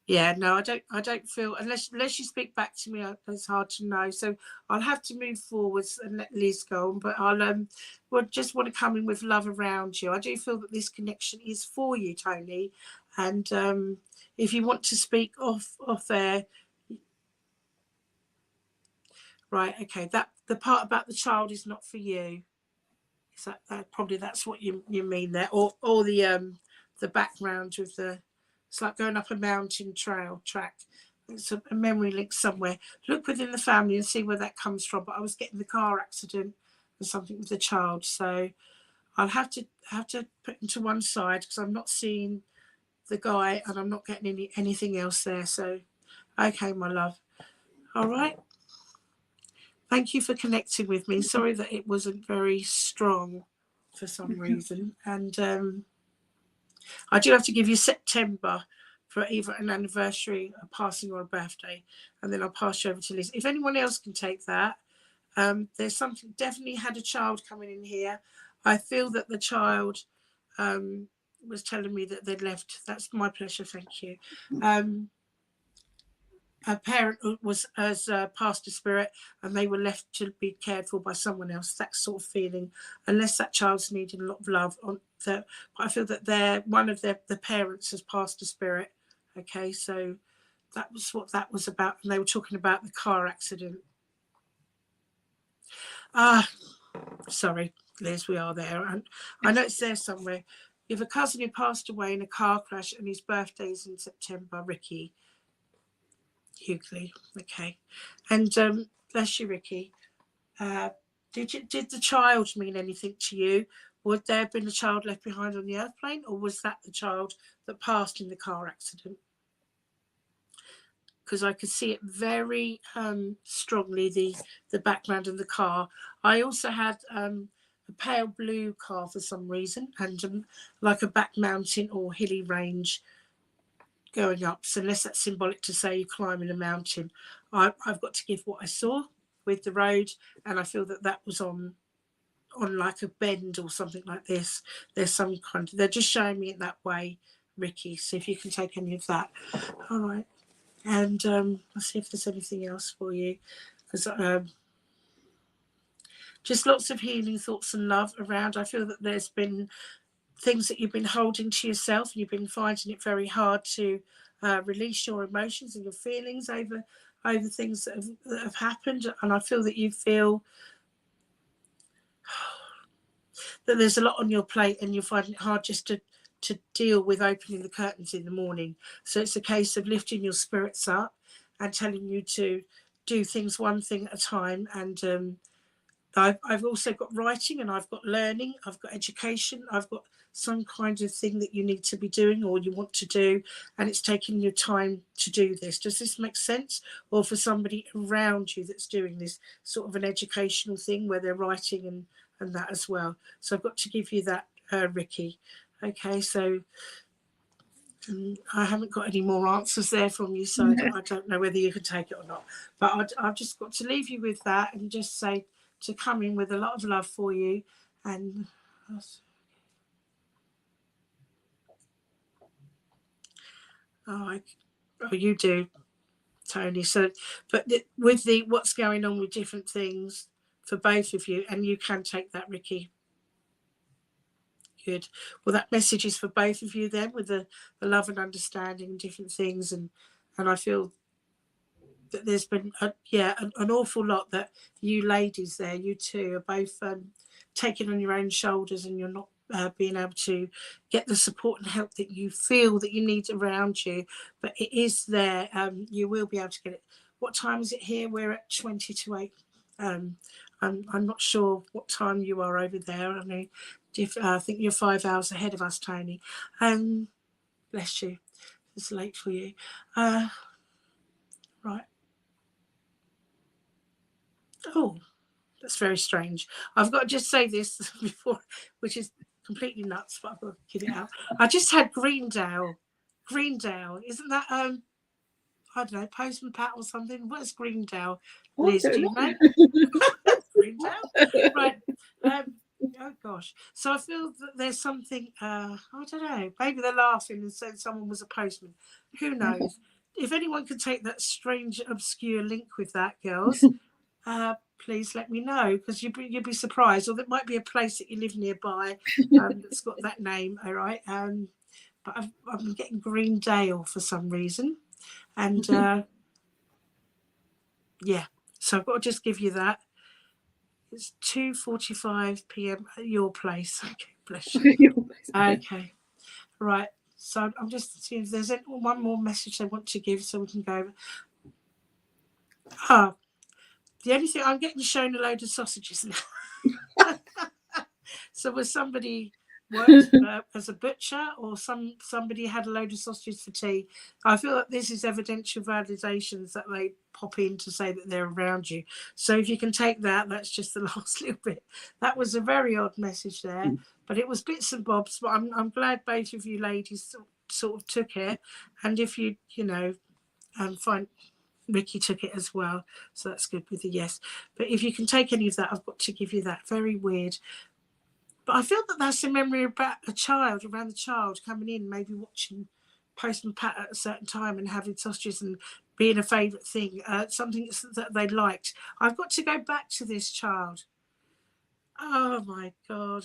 Yeah, no, I don't feel unless you speak back to me, it's hard to know. So I'll have to move forwards and let Liz go on. But I'll just want to come in with love around you. I do feel that this connection is for you, Tony. And if you want to speak off there, right? Okay, that the part about the child is not for you. Is that probably that's what you mean there, or the background with the. It's like going up a mountain track. It's a memory link somewhere. Look within the family and see where that comes from. But I was getting the car accident and something with the child, so I'll have to put into one side because I'm not seeing the guy and I'm not getting anything else there. So, okay, my love. All right. Thank you for connecting with me. Sorry that it wasn't very strong for some reason, and. I do have to give you September for either an anniversary, a passing, or a birthday, and then I'll pass you over to Liz. If anyone else can take that, there's something, definitely had a child coming in here. I feel that the child was telling me that they'd left. That's my pleasure, thank you. A parent as a pastor spirit, and they were left to be cared for by someone else. That sort of feeling, unless that child's needing a lot of love. But I feel that they're one of the parents as pastor spirit. Okay, so that was what that was about, and they were talking about the car accident. Sorry, Liz, we are there. And I know it's there somewhere. You have a cousin who passed away in a car crash, and his birthday is in September. Ricky. Hughley, okay, and bless you, Ricky. Did the child mean anything to you? Would there have been a child left behind on the earth plane, or was that the child that passed in the car accident? Because I could see it very strongly, the background of the car. I also had a pale blue car for some reason, and like a back mountain or hilly range going up. So unless that's symbolic to say you're climbing a mountain, I've got to give what I saw with the road, and I feel that was on like a bend or something like this. There's some kind of, they're just showing me it that way, Ricky. So if you can take any of that. All right. And let's see if there's anything else for you, because just lots of healing thoughts and love around. I feel that there's been things that you've been holding to yourself, and you've been finding it very hard to release your emotions and your feelings over things that have happened. And I feel that you feel that there's a lot on your plate, and you're finding it hard just to deal with opening the curtains in the morning. So it's a case of lifting your spirits up and telling you to do things one thing at a time. And I've also got writing, and I've got learning, I've got education, I've got some kind of thing that you need to be doing or you want to do, and it's taking your time to do this. Does this make sense? Or for somebody around you that's doing this sort of an educational thing where they're writing and that as well. So I've got to give you that, Ricky. Okay, so I haven't got any more answers there from you, so I don't know whether you can take it or not. But I've just got to leave you with that and just say to come in with a lot of love for you. And you do, Tony. So, but with what's going on with different things for both of you, and you can take that, Ricky. Good. Well, that message is for both of you then, with the love and understanding and different things, and I feel that there's been an awful lot that you ladies there, you two, are both taking on your own shoulders, and you're not being able to get the support and help that you feel that you need around you, but it is there. You will be able to get it. What time is it here? We're at 20 to 8. I'm not sure what time you are over there. I mean, I think you're 5 hours ahead of us, Tony. Bless you. It's late for you. Right. Oh, that's very strange. I've got to just say this before, which is completely nuts, but I've got to get it out. I just had Greendale. Greendale. Isn't that, I don't know, Postman Pat or something? What is Greendale? Liz, do you know? Greendale? Right. Oh gosh. So I feel that there's something, I don't know, maybe they're laughing and said someone was a postman. Who knows? If anyone could take that strange, obscure link with that, girls, please let me know, because you'd be surprised. Or there might be a place that you live nearby that's got that name, all right? But I'm getting Greendale for some reason. And yeah, so I've got to just give you that. It's 2:45 p.m. at your place. Okay, bless you. Okay, right. So I'm just seeing if there's one more message I want to give, so we can go. The only thing, I'm getting shown a load of sausages now. So was somebody worked as a butcher, or somebody had a load of sausages for tea? I feel like this is evidential validations that they pop in to say that they're around you. So if you can take that, that's just the last little bit. That was a very odd message there, but it was bits and bobs. But I'm glad both of you ladies sort of took it, and if you find Ricky took it as well, so that's good with the yes. But if you can take any of that, I've got to give you that. Very weird. But I feel that that's a memory about a child, around the child coming in, maybe watching Postman Pat at a certain time and having sausages and being a favourite thing, something that they liked. I've got to go back to this child. Oh my God.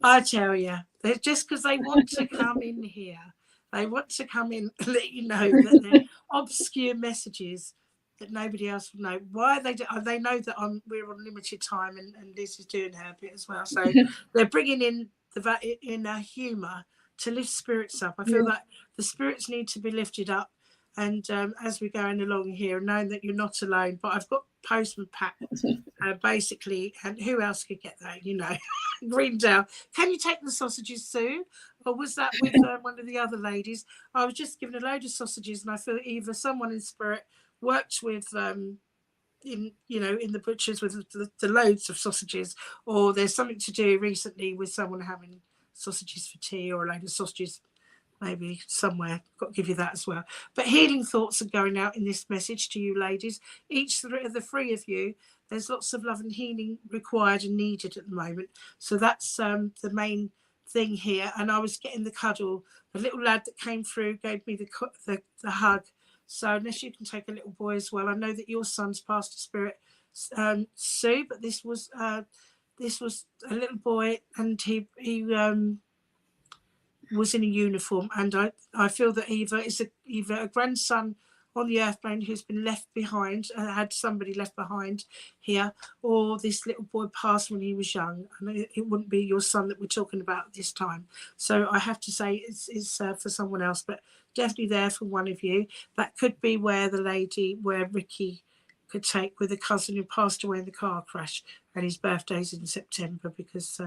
I tell you, just because they want to come in here, they want to come in and let you know that they're obscure messages that nobody else would know. Why they know that we're on limited time, and Liz is doing her bit as well. So they're bringing in the humour to lift spirits up. I feel that the spirits need to be lifted up, and as we're going along here, knowing that you're not alone. But I've got Postman Pat, basically, and who else could get that? Greendale. Can you take the sausages, Sue? Or was that with one of the other ladies? I was just given a load of sausages, and I feel either someone in spirit worked with in the butchers with the loads of sausages, or there's something to do recently with someone having sausages for tea, or a load of sausages maybe somewhere. Got to give you that as well. But healing thoughts are going out in this message to you ladies. Each of the three of you, there's lots of love and healing required and needed at the moment. So that's the main thing here. And I was getting the cuddle. The little lad that came through gave me the hug. So unless you can take a little boy as well. I know that your son's passed to spirit, Sue, but this was a little boy, and he was in a uniform, and I feel that either a grandson on the earth plane who's been left behind, had somebody left behind here, or this little boy passed when he was young. I mean, it wouldn't be your son that we're talking about this time. So I have to say it's for someone else, but definitely there for one of you. That could be where Ricky could take with a cousin who passed away in the car crash, and his birthday's in September, because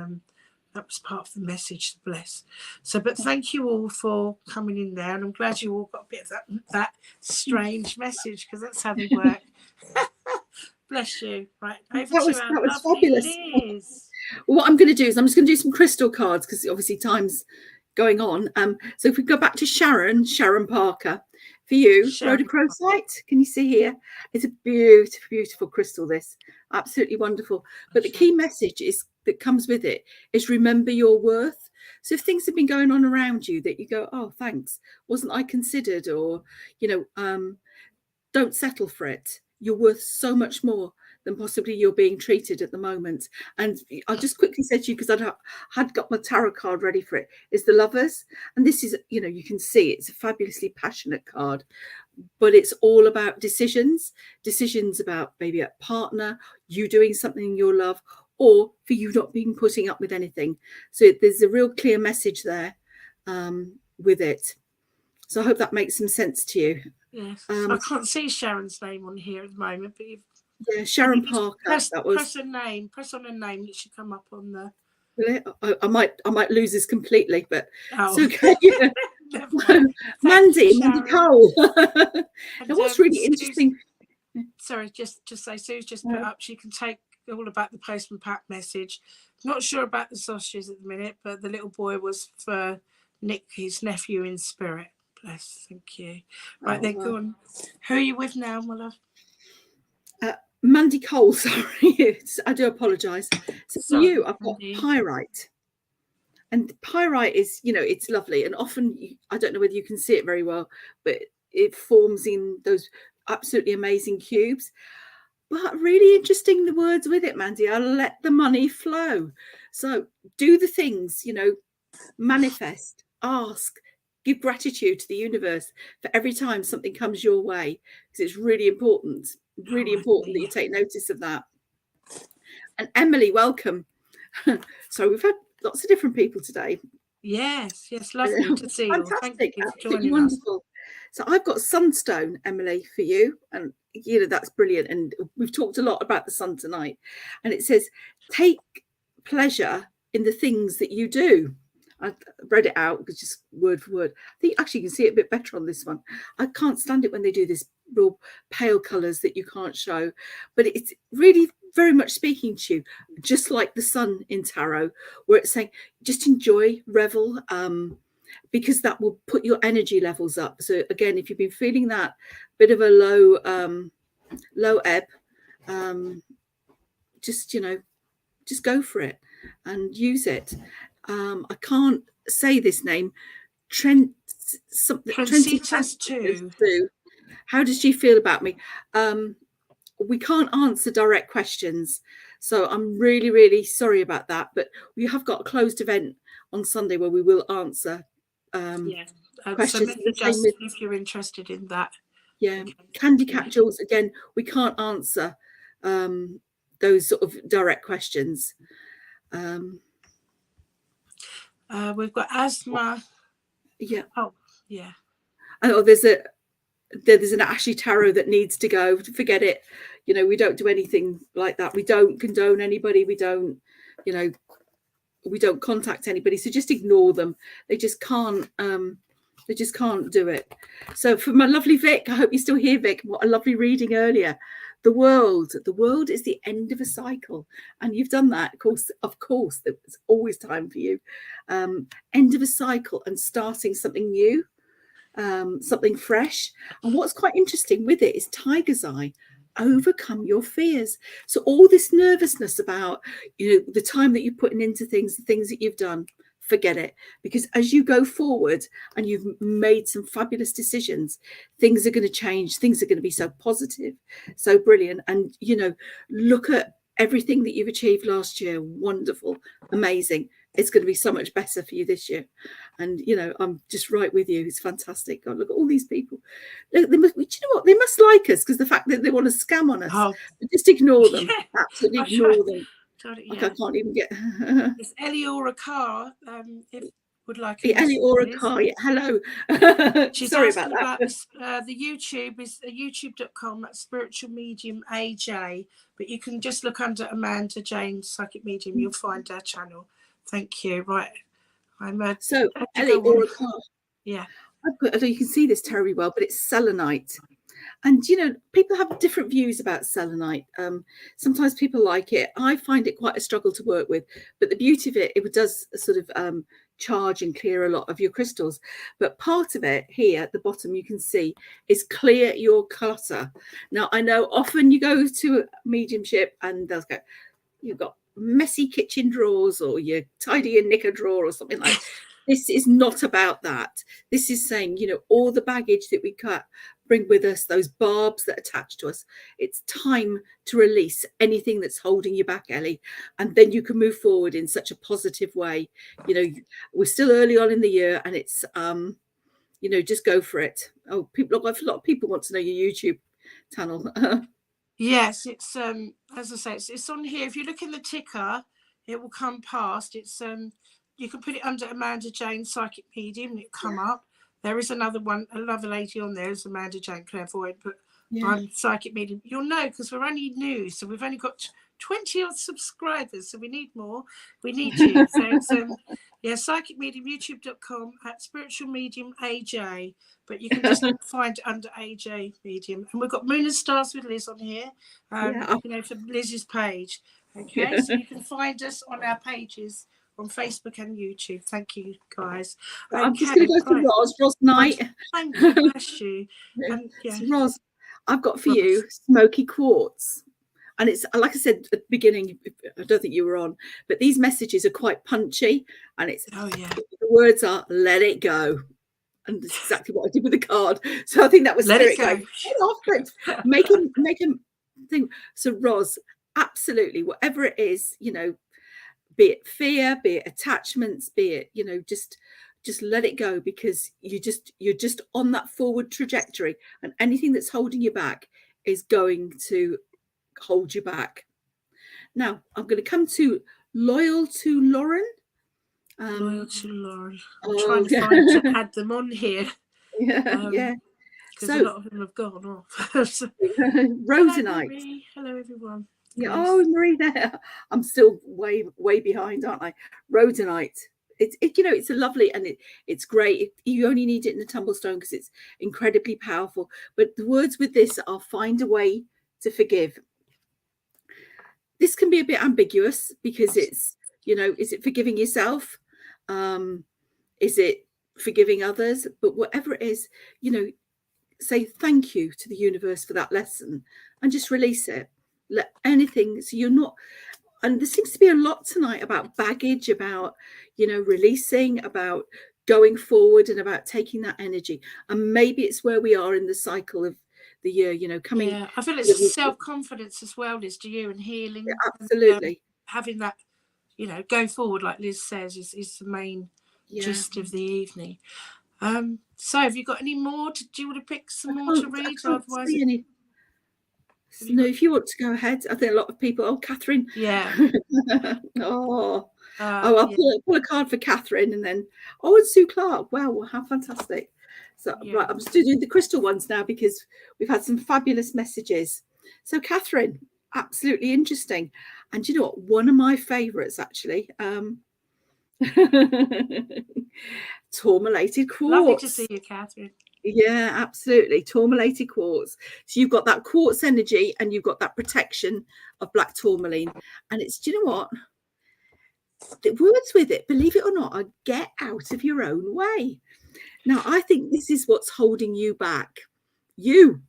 that was part of the message to bless. So, but thank you all for coming in there, and I'm glad you all got a bit of that strange message, because that's how they work. Bless you. Right, over that was fabulous. Liz. Well, what I'm going to do is I'm just going to do some crystal cards, because obviously time's going on. So if we go back to Sharon Parker, for you, rhodochrosite, can you see here? It's a beautiful, beautiful crystal, this. Absolutely wonderful. But the key message that comes with it is remember your worth. So if things have been going on around you that you go, oh, thanks, wasn't I considered? Or, don't settle for it. You're worth so much more than possibly you're being treated at the moment. And I'll just quickly say to you, because I had got my tarot card ready for it, is the Lovers. And this is, you can see it's a fabulously passionate card, but it's all about decisions about maybe a partner, you doing something in your love, or for you not being putting up with anything. So there's a real clear message there with it. So I hope that makes some sense to you. Yes, I can't see Sharon's name on here at the moment, but yeah, Sharon Parker. Press Press on her name. It should come up on the. I might lose this completely, but oh. it's okay. Mandy Cole. Now, what's really interesting? Sorry, just say Sue's just put up. She can take all about the postman pack message. Not sure about the sausages at the minute, but the little boy was for Nick, his nephew in spirit. Bless, thank you. Right, then go on. Who are you with now, my love? Mandy Cole, sorry. I do apologise. So for you, I've got pyrite. And pyrite is, it's lovely. And often, I don't know whether you can see it very well, but it forms in those absolutely amazing cubes. But really interesting, the words with it, Mandy. I'll let the money flow. So do the things, manifest, ask, give gratitude to the universe for every time something comes your way, because it's really important that you take notice of that. And Emily, welcome. So we've had lots of different people today. Yes, lovely to see you. Fantastic, absolutely wonderful. So I've got sunstone, Emily, for you, and that's brilliant. And we've talked a lot about the sun tonight, and it says take pleasure in the things that you do. I read it out because just word for word. I think actually you can see it a bit better on this one. I can't stand it when they do this real pale colours that you can't show, but it's really very much speaking to you, just like the sun in tarot, where it's saying just enjoy, revel, because that will put your energy levels up. So again, if you've been feeling that bit of a low ebb, just go for it and use it. I can't say this name. Trentitas too. How does she feel about me? We can't answer direct questions, so I'm really, really sorry about that. But we have got a closed event on Sunday where we will answer questions. So just if you're interested in that. Yeah, Candy Cat Jules, again, we can't answer those sort of direct questions. We've got asthma. Yeah. Oh, yeah. Oh, there's an Ashley Tarot that needs to go. Forget it. We don't do anything like that. We don't condone anybody. We don't contact anybody. So just ignore them. They just can't. They just can't do it. So for my lovely Vic, I hope you're still here, Vic. What a lovely reading earlier. The world is the end of a cycle, and you've done that. Of course, there's always time for you. End of a cycle and starting something new. Something fresh. And what's quite interesting with it is Tiger's Eye, overcome your fears. So all this nervousness about the time that you're putting into things, the things that you've done, forget it, because as you go forward and you've made some fabulous decisions, things are going to change. Things are going to be so positive, so brilliant. And look at everything that you've achieved last year. Wonderful, amazing. It's going to be so much better for you this year. And, I'm just right with you. It's fantastic. God, look at all these people. Do you know what? They must like us, because the fact that they want to scam on us, just ignore them. Yeah. Absolutely ignore them. I can't even get... It's Eliora Carr. If would like Eliora Carr, yeah. Hello. She's sorry asking about that. The YouTube is youtube.com. That's spiritual medium AJ. But you can just look under Amanda Jane Psychic Medium. You'll find our channel. Thank you. Right. So Eliora Carr. Yeah. I know you can see this terribly well, but it's selenite. And, people have different views about selenite. Sometimes people like it. I find it quite a struggle to work with. But the beauty of it does sort of charge and clear a lot of your crystals. But part of it here at the bottom, you can see, is clear your clutter. Now, I know often you go to mediumship and they'll go, you've got messy kitchen drawers, or you tidy your knicker drawer or something like that. This is not about that. This is saying, all the baggage that we bring with us, those barbs that attach to us, it's time to release anything that's holding you back, Ellie. And then you can move forward in such a positive way. We're still early on in the year, and it's, just go for it. Oh, a lot of people want to know your YouTube channel. Yes, it's as I say, it's on here. If you look in the ticker, it will come past. It's you can put it under Amanda Jane Psychic Medium and it'll come up. There is another lady on there, is Amanda Jane Clairvoyant, but Yeah. I'm Psychic Medium. You'll know because we're only new, so we've only got 20 odd subscribers, so we need more. We need you. So it's Psychic Medium, youtube.com at Spiritual Medium AJ, but you can just find it under AJ Medium. And we've got Moon and Stars with Liz on here, for Liz's page. Okay, so you can find us on our pages on Facebook and YouTube. Thank you, guys. Okay, I'm just going to go to Roz Knight. Thank you, bless you. And So Roz, I've got for you smoky quartz. And it's, like I said at the beginning, I don't think you were on, but these messages are quite punchy. And it's, the words are, let it go. And that's exactly what I did with the card. So I think that was spirit going, make him think. So Roz, absolutely, whatever it is, you know, be it fear, be it attachments, be it, you know, just let it go, because you're just on that forward trajectory, and anything that's holding you back is going to hold you back. Now I'm going to come to Loyal to Lauren. Loyal to Lauren. I'm trying to find to add them on here. Because a lot of them have gone off. Rosenite. Hello everyone. Yeah. Oh, Marie there. I'm still way behind, aren't I? Rhodonite. It's it's a lovely, and it's great. You only need it in the tumblestone because it's incredibly powerful. But the words with this are find a way to forgive. This can be a bit ambiguous because it's, is it forgiving yourself? Is it forgiving others? But whatever it is, say thank you to the universe for that lesson and just release it. Let anything, so you're not, and there seems to be a lot tonight about baggage, about releasing, about going forward, and about taking that energy. And maybe it's where we are in the cycle of the year, coming. Yeah, I feel it's self-confidence as well, Liz, to you, and healing. Yeah, absolutely. And, having that, go forward, like Liz says, is the main gist of the evening. So have you got any more? Do you want to pick some more to read? Otherwise, no, if you want to go ahead. I think a lot of people. Oh, Catherine. Yeah. I'll pull a card for Catherine, and then and Sue Clark. Wow, how fantastic! So right, I'm just doing the crystal ones now because we've had some fabulous messages. So Catherine, absolutely interesting, and you know what? One of my favourites actually. Tourmalated quartz. Lovely to see you, Catherine. Yeah, absolutely. Tourmalated quartz. So you've got that quartz energy and you've got that protection of black tourmaline. And it's, do you know what? The words with it, believe it or not, are get out of your own way. Now, I think this is what's holding you back. You.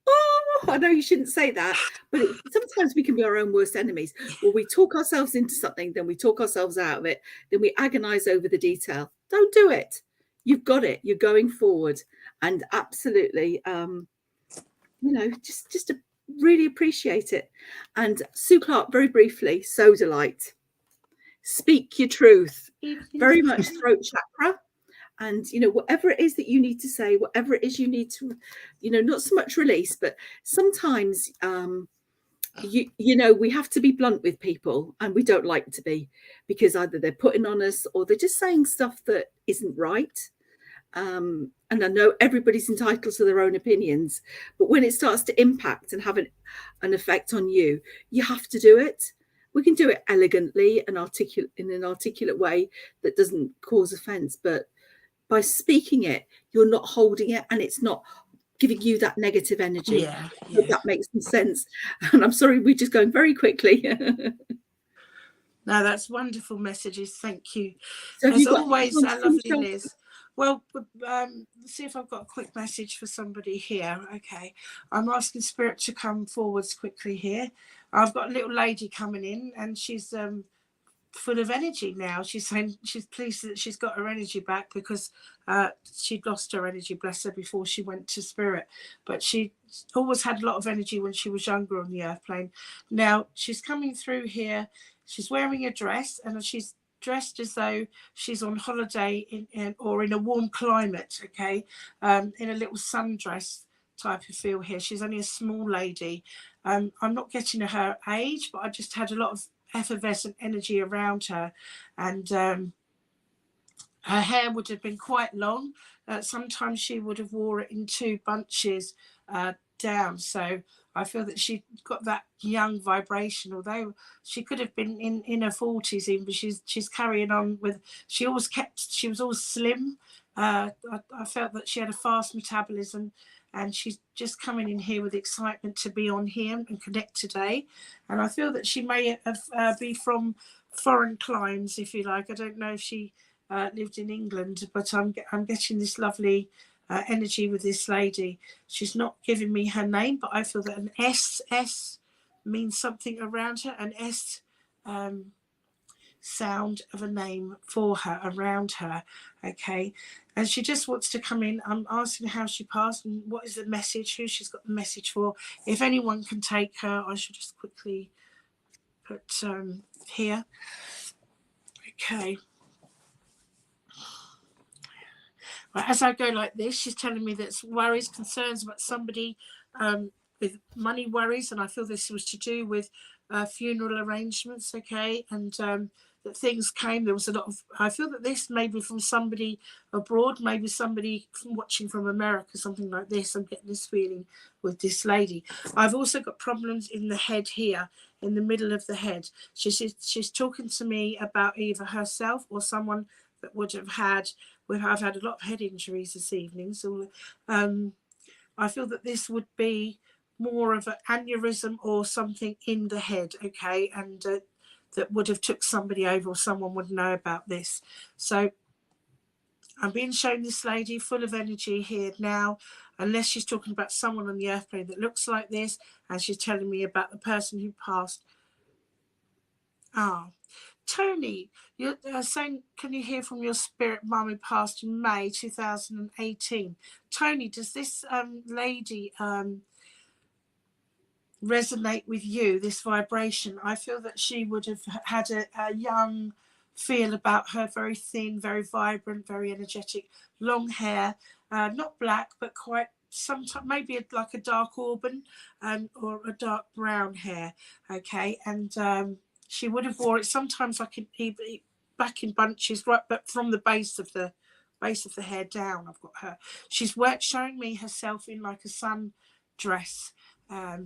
Oh, I know you shouldn't say that, but sometimes we can be our own worst enemies. Well, we talk ourselves into something, then we talk ourselves out of it, then we agonize over the detail. Don't do it. You've got it. You're going forward. And absolutely, just to really appreciate it. And Sue Clark, very briefly, Sodalite. Speak your truth. Very much throat chakra. And, whatever it is that you need to say, whatever it is you need to, not so much release, but sometimes, we have to be blunt with people, and we don't like to be, because either they're putting on us or they're just saying stuff that isn't right. And I know everybody's entitled to their own opinions, but when it starts to impact and have an effect on you, you have to do it. We can do it elegantly and in an articulate way that doesn't cause offense, but by speaking it, you're not holding it, and it's not giving you that negative energy. Yeah. If that makes some sense. And I'm sorry, we're just going very quickly. No, that's wonderful messages. Thank you. So as always, lovely Liz. Well, let's see if I've got a quick message for somebody here. Okay. I'm asking Spirit to come forwards quickly here. I've got a little lady coming in, and she's full of energy now. She's saying she's pleased that she's got her energy back, because she'd lost her energy, bless her, before she went to Spirit. But she always had a lot of energy when she was younger on the earth plane. Now she's coming through here. She's wearing a dress, and she's dressed as though she's on holiday in a warm climate, okay, in a little sundress type of feel here. She's only a small lady. I'm not getting her age, but I just had a lot of effervescent energy around her, and her hair would have been quite long. Sometimes she would have wore it in two bunches down. So I feel that she got that young vibration, although she could have been in her 40s even, but she's carrying on with, she was always slim. I felt that she had a fast metabolism, and she's just coming in here with excitement to be on here and connect today. And I feel that she may have be from foreign climes, if you like. I don't know if she lived in England, but I'm getting this lovely energy with this lady. She's not giving me her name, but I feel that an S means something around her, an S sound of a name for her, around her. Okay, and she just wants to come in. I'm asking how she passed and what is the message, who she's got the message for. If anyone can take her, I should just quickly put here. Okay. Well, as I go like this, she's telling me that worries, concerns about somebody with money worries, and I feel this was to do with funeral arrangements, okay, and that things came. There was a lot of, I feel that this may be from somebody abroad, maybe somebody watching from America, something like this. I'm getting this feeling with this lady. I've also got problems in the head here, in the middle of the head. She's talking to me about either herself or someone that would have had, I've had a lot of head injuries this evening, so I feel that this would be more of an aneurysm or something in the head, okay, and that would have took somebody over, or someone would know about this. So I'm being shown this lady full of energy here now, unless she's talking about someone on the earth plane that looks like this, and she's telling me about the person who passed. Tony, you're saying, can you hear from your spirit mum who passed in May 2018? Tony, does this lady resonate with you, this vibration? I feel that she would have had a young feel about her, very thin, very vibrant, very energetic, long hair, not black, but quite sometimes maybe like a dark auburn or a dark brown hair, okay, and she would have wore it sometimes like back in bunches, right, but from the base of the hair down. I've got her. She's showing me herself in like a sun dress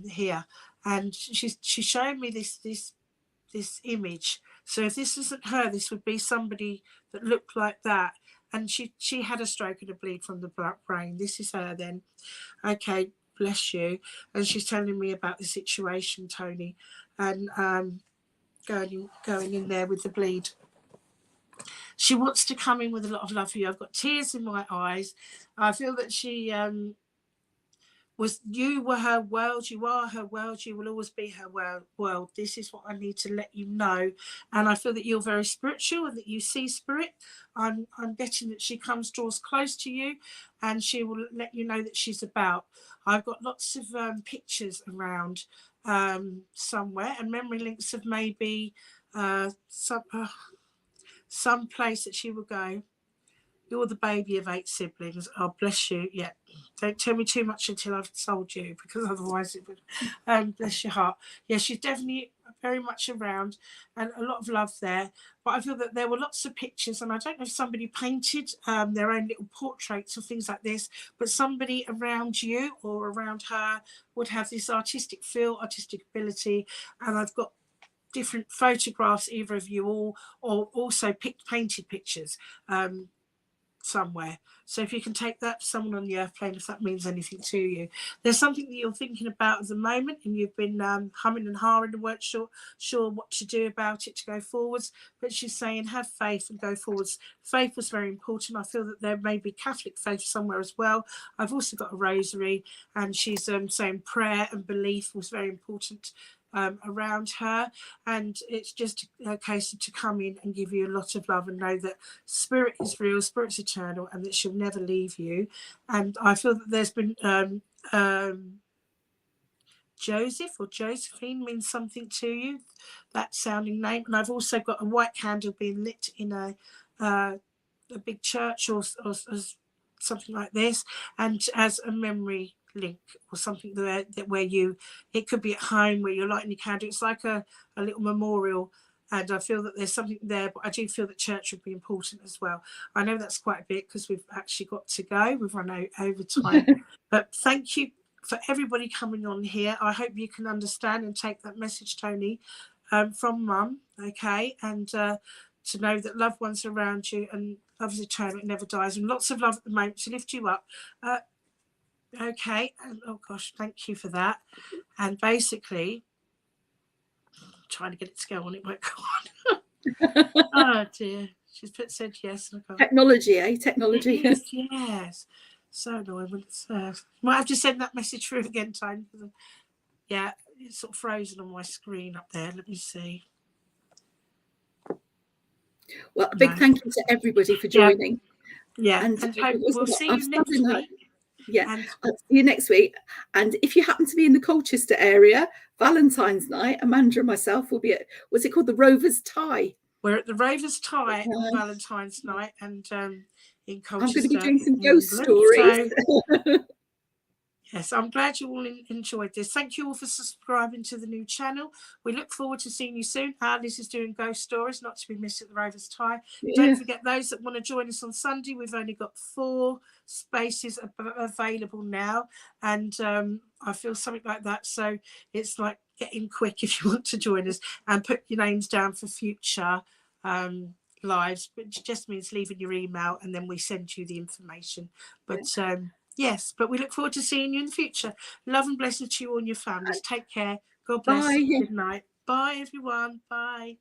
here, and she's showing me this image. So if this isn't her, this would be somebody that looked like that. And she had a stroke and a bleed from the brain. This is her then. Okay, bless you. And she's telling me about the situation, Tony, and going in there with the bleed. She wants to come in with a lot of love for you. I've got tears in my eyes. I feel that she you were her world, you are her world, you will always be her world. This is what I need to let you know. And I feel that you're very spiritual and that you see spirit. I'm getting that she draws close to you, and she will let you know that she's about. I've got lots of pictures around somewhere, and memory links of maybe some place that she will go. You're the baby of 8 siblings. Oh, bless you. Yeah. Don't tell me too much until I've told you, because otherwise it would bless your heart. Yeah, she's definitely very much around, and a lot of love there. But I feel that there were lots of pictures, and I don't know if somebody painted their own little portraits or things like this, but somebody around you or around her would have this artistic feel, artistic ability. And I've got different photographs, either of you all, or also painted pictures somewhere. So if you can take that to someone on the earth plane, if that means anything to you. There's something that you're thinking about at the moment, and you've been humming and hawing and weren't sure what to do about it to go forwards, but she's saying have faith and go forwards. Faith was very important. I feel that there may be Catholic faith somewhere as well. I've also got a rosary, and she's saying prayer and belief was very important around her, and it's just a case of to come in and give you a lot of love and know that spirit is real, spirit's eternal, and that she'll never leave you. And I feel that there's been Joseph or Josephine means something to you, that sounding name. And I've also got a white candle being lit in a big church or something like this, and as a memory link or something that where you, it could be at home where you're lighting your candle. It's like a little memorial And I feel that there's something there, but I do feel that church would be important as well. I know that's quite a bit because we've actually got to go. We've run over time. But thank you for everybody coming on here. I hope you can understand and take that message, Tony, from Mum, okay? And to know that loved ones are around you and love is eternal, it never dies. And lots of love at the moment to lift you up. Okay. And, oh, gosh, thank you for that. And basically, trying to get it to go on, it won't go on. Oh dear, she's said yes. And I can't. Technology, technology. Yes, so annoying when it's might have to send that message through again, Tony. Yeah, it's sort of frozen on my screen up there. Let me see. Well, a big thank you to everybody for joining. Yeah, and we'll see you next week. Yeah, I'll see you next week. And if you happen to be in the Colchester area, Valentine's night, Amanda and myself will be at, what's it called, the Rovers Tie. We're at the Rovers Tie on Valentine's night, and in Colchester. I'm going to be doing some ghost stories. So, yes, I'm glad you all enjoyed this. Thank you all for subscribing to the new channel. We look forward to seeing you soon. Alice is doing ghost stories, not to be missed at the Rovers Tie. Yeah. Don't forget, those that want to join us on Sunday, we've only got 4 spaces available now. And I feel something like that. So it's like getting quick if you want to join us, and put your names down for future lives, which just means leaving your email and then we send you the information. But yes, but we look forward to seeing you in the future. Love and blessings to you all and your families. Take care. God bless. Bye. Good night. Bye, everyone. Bye.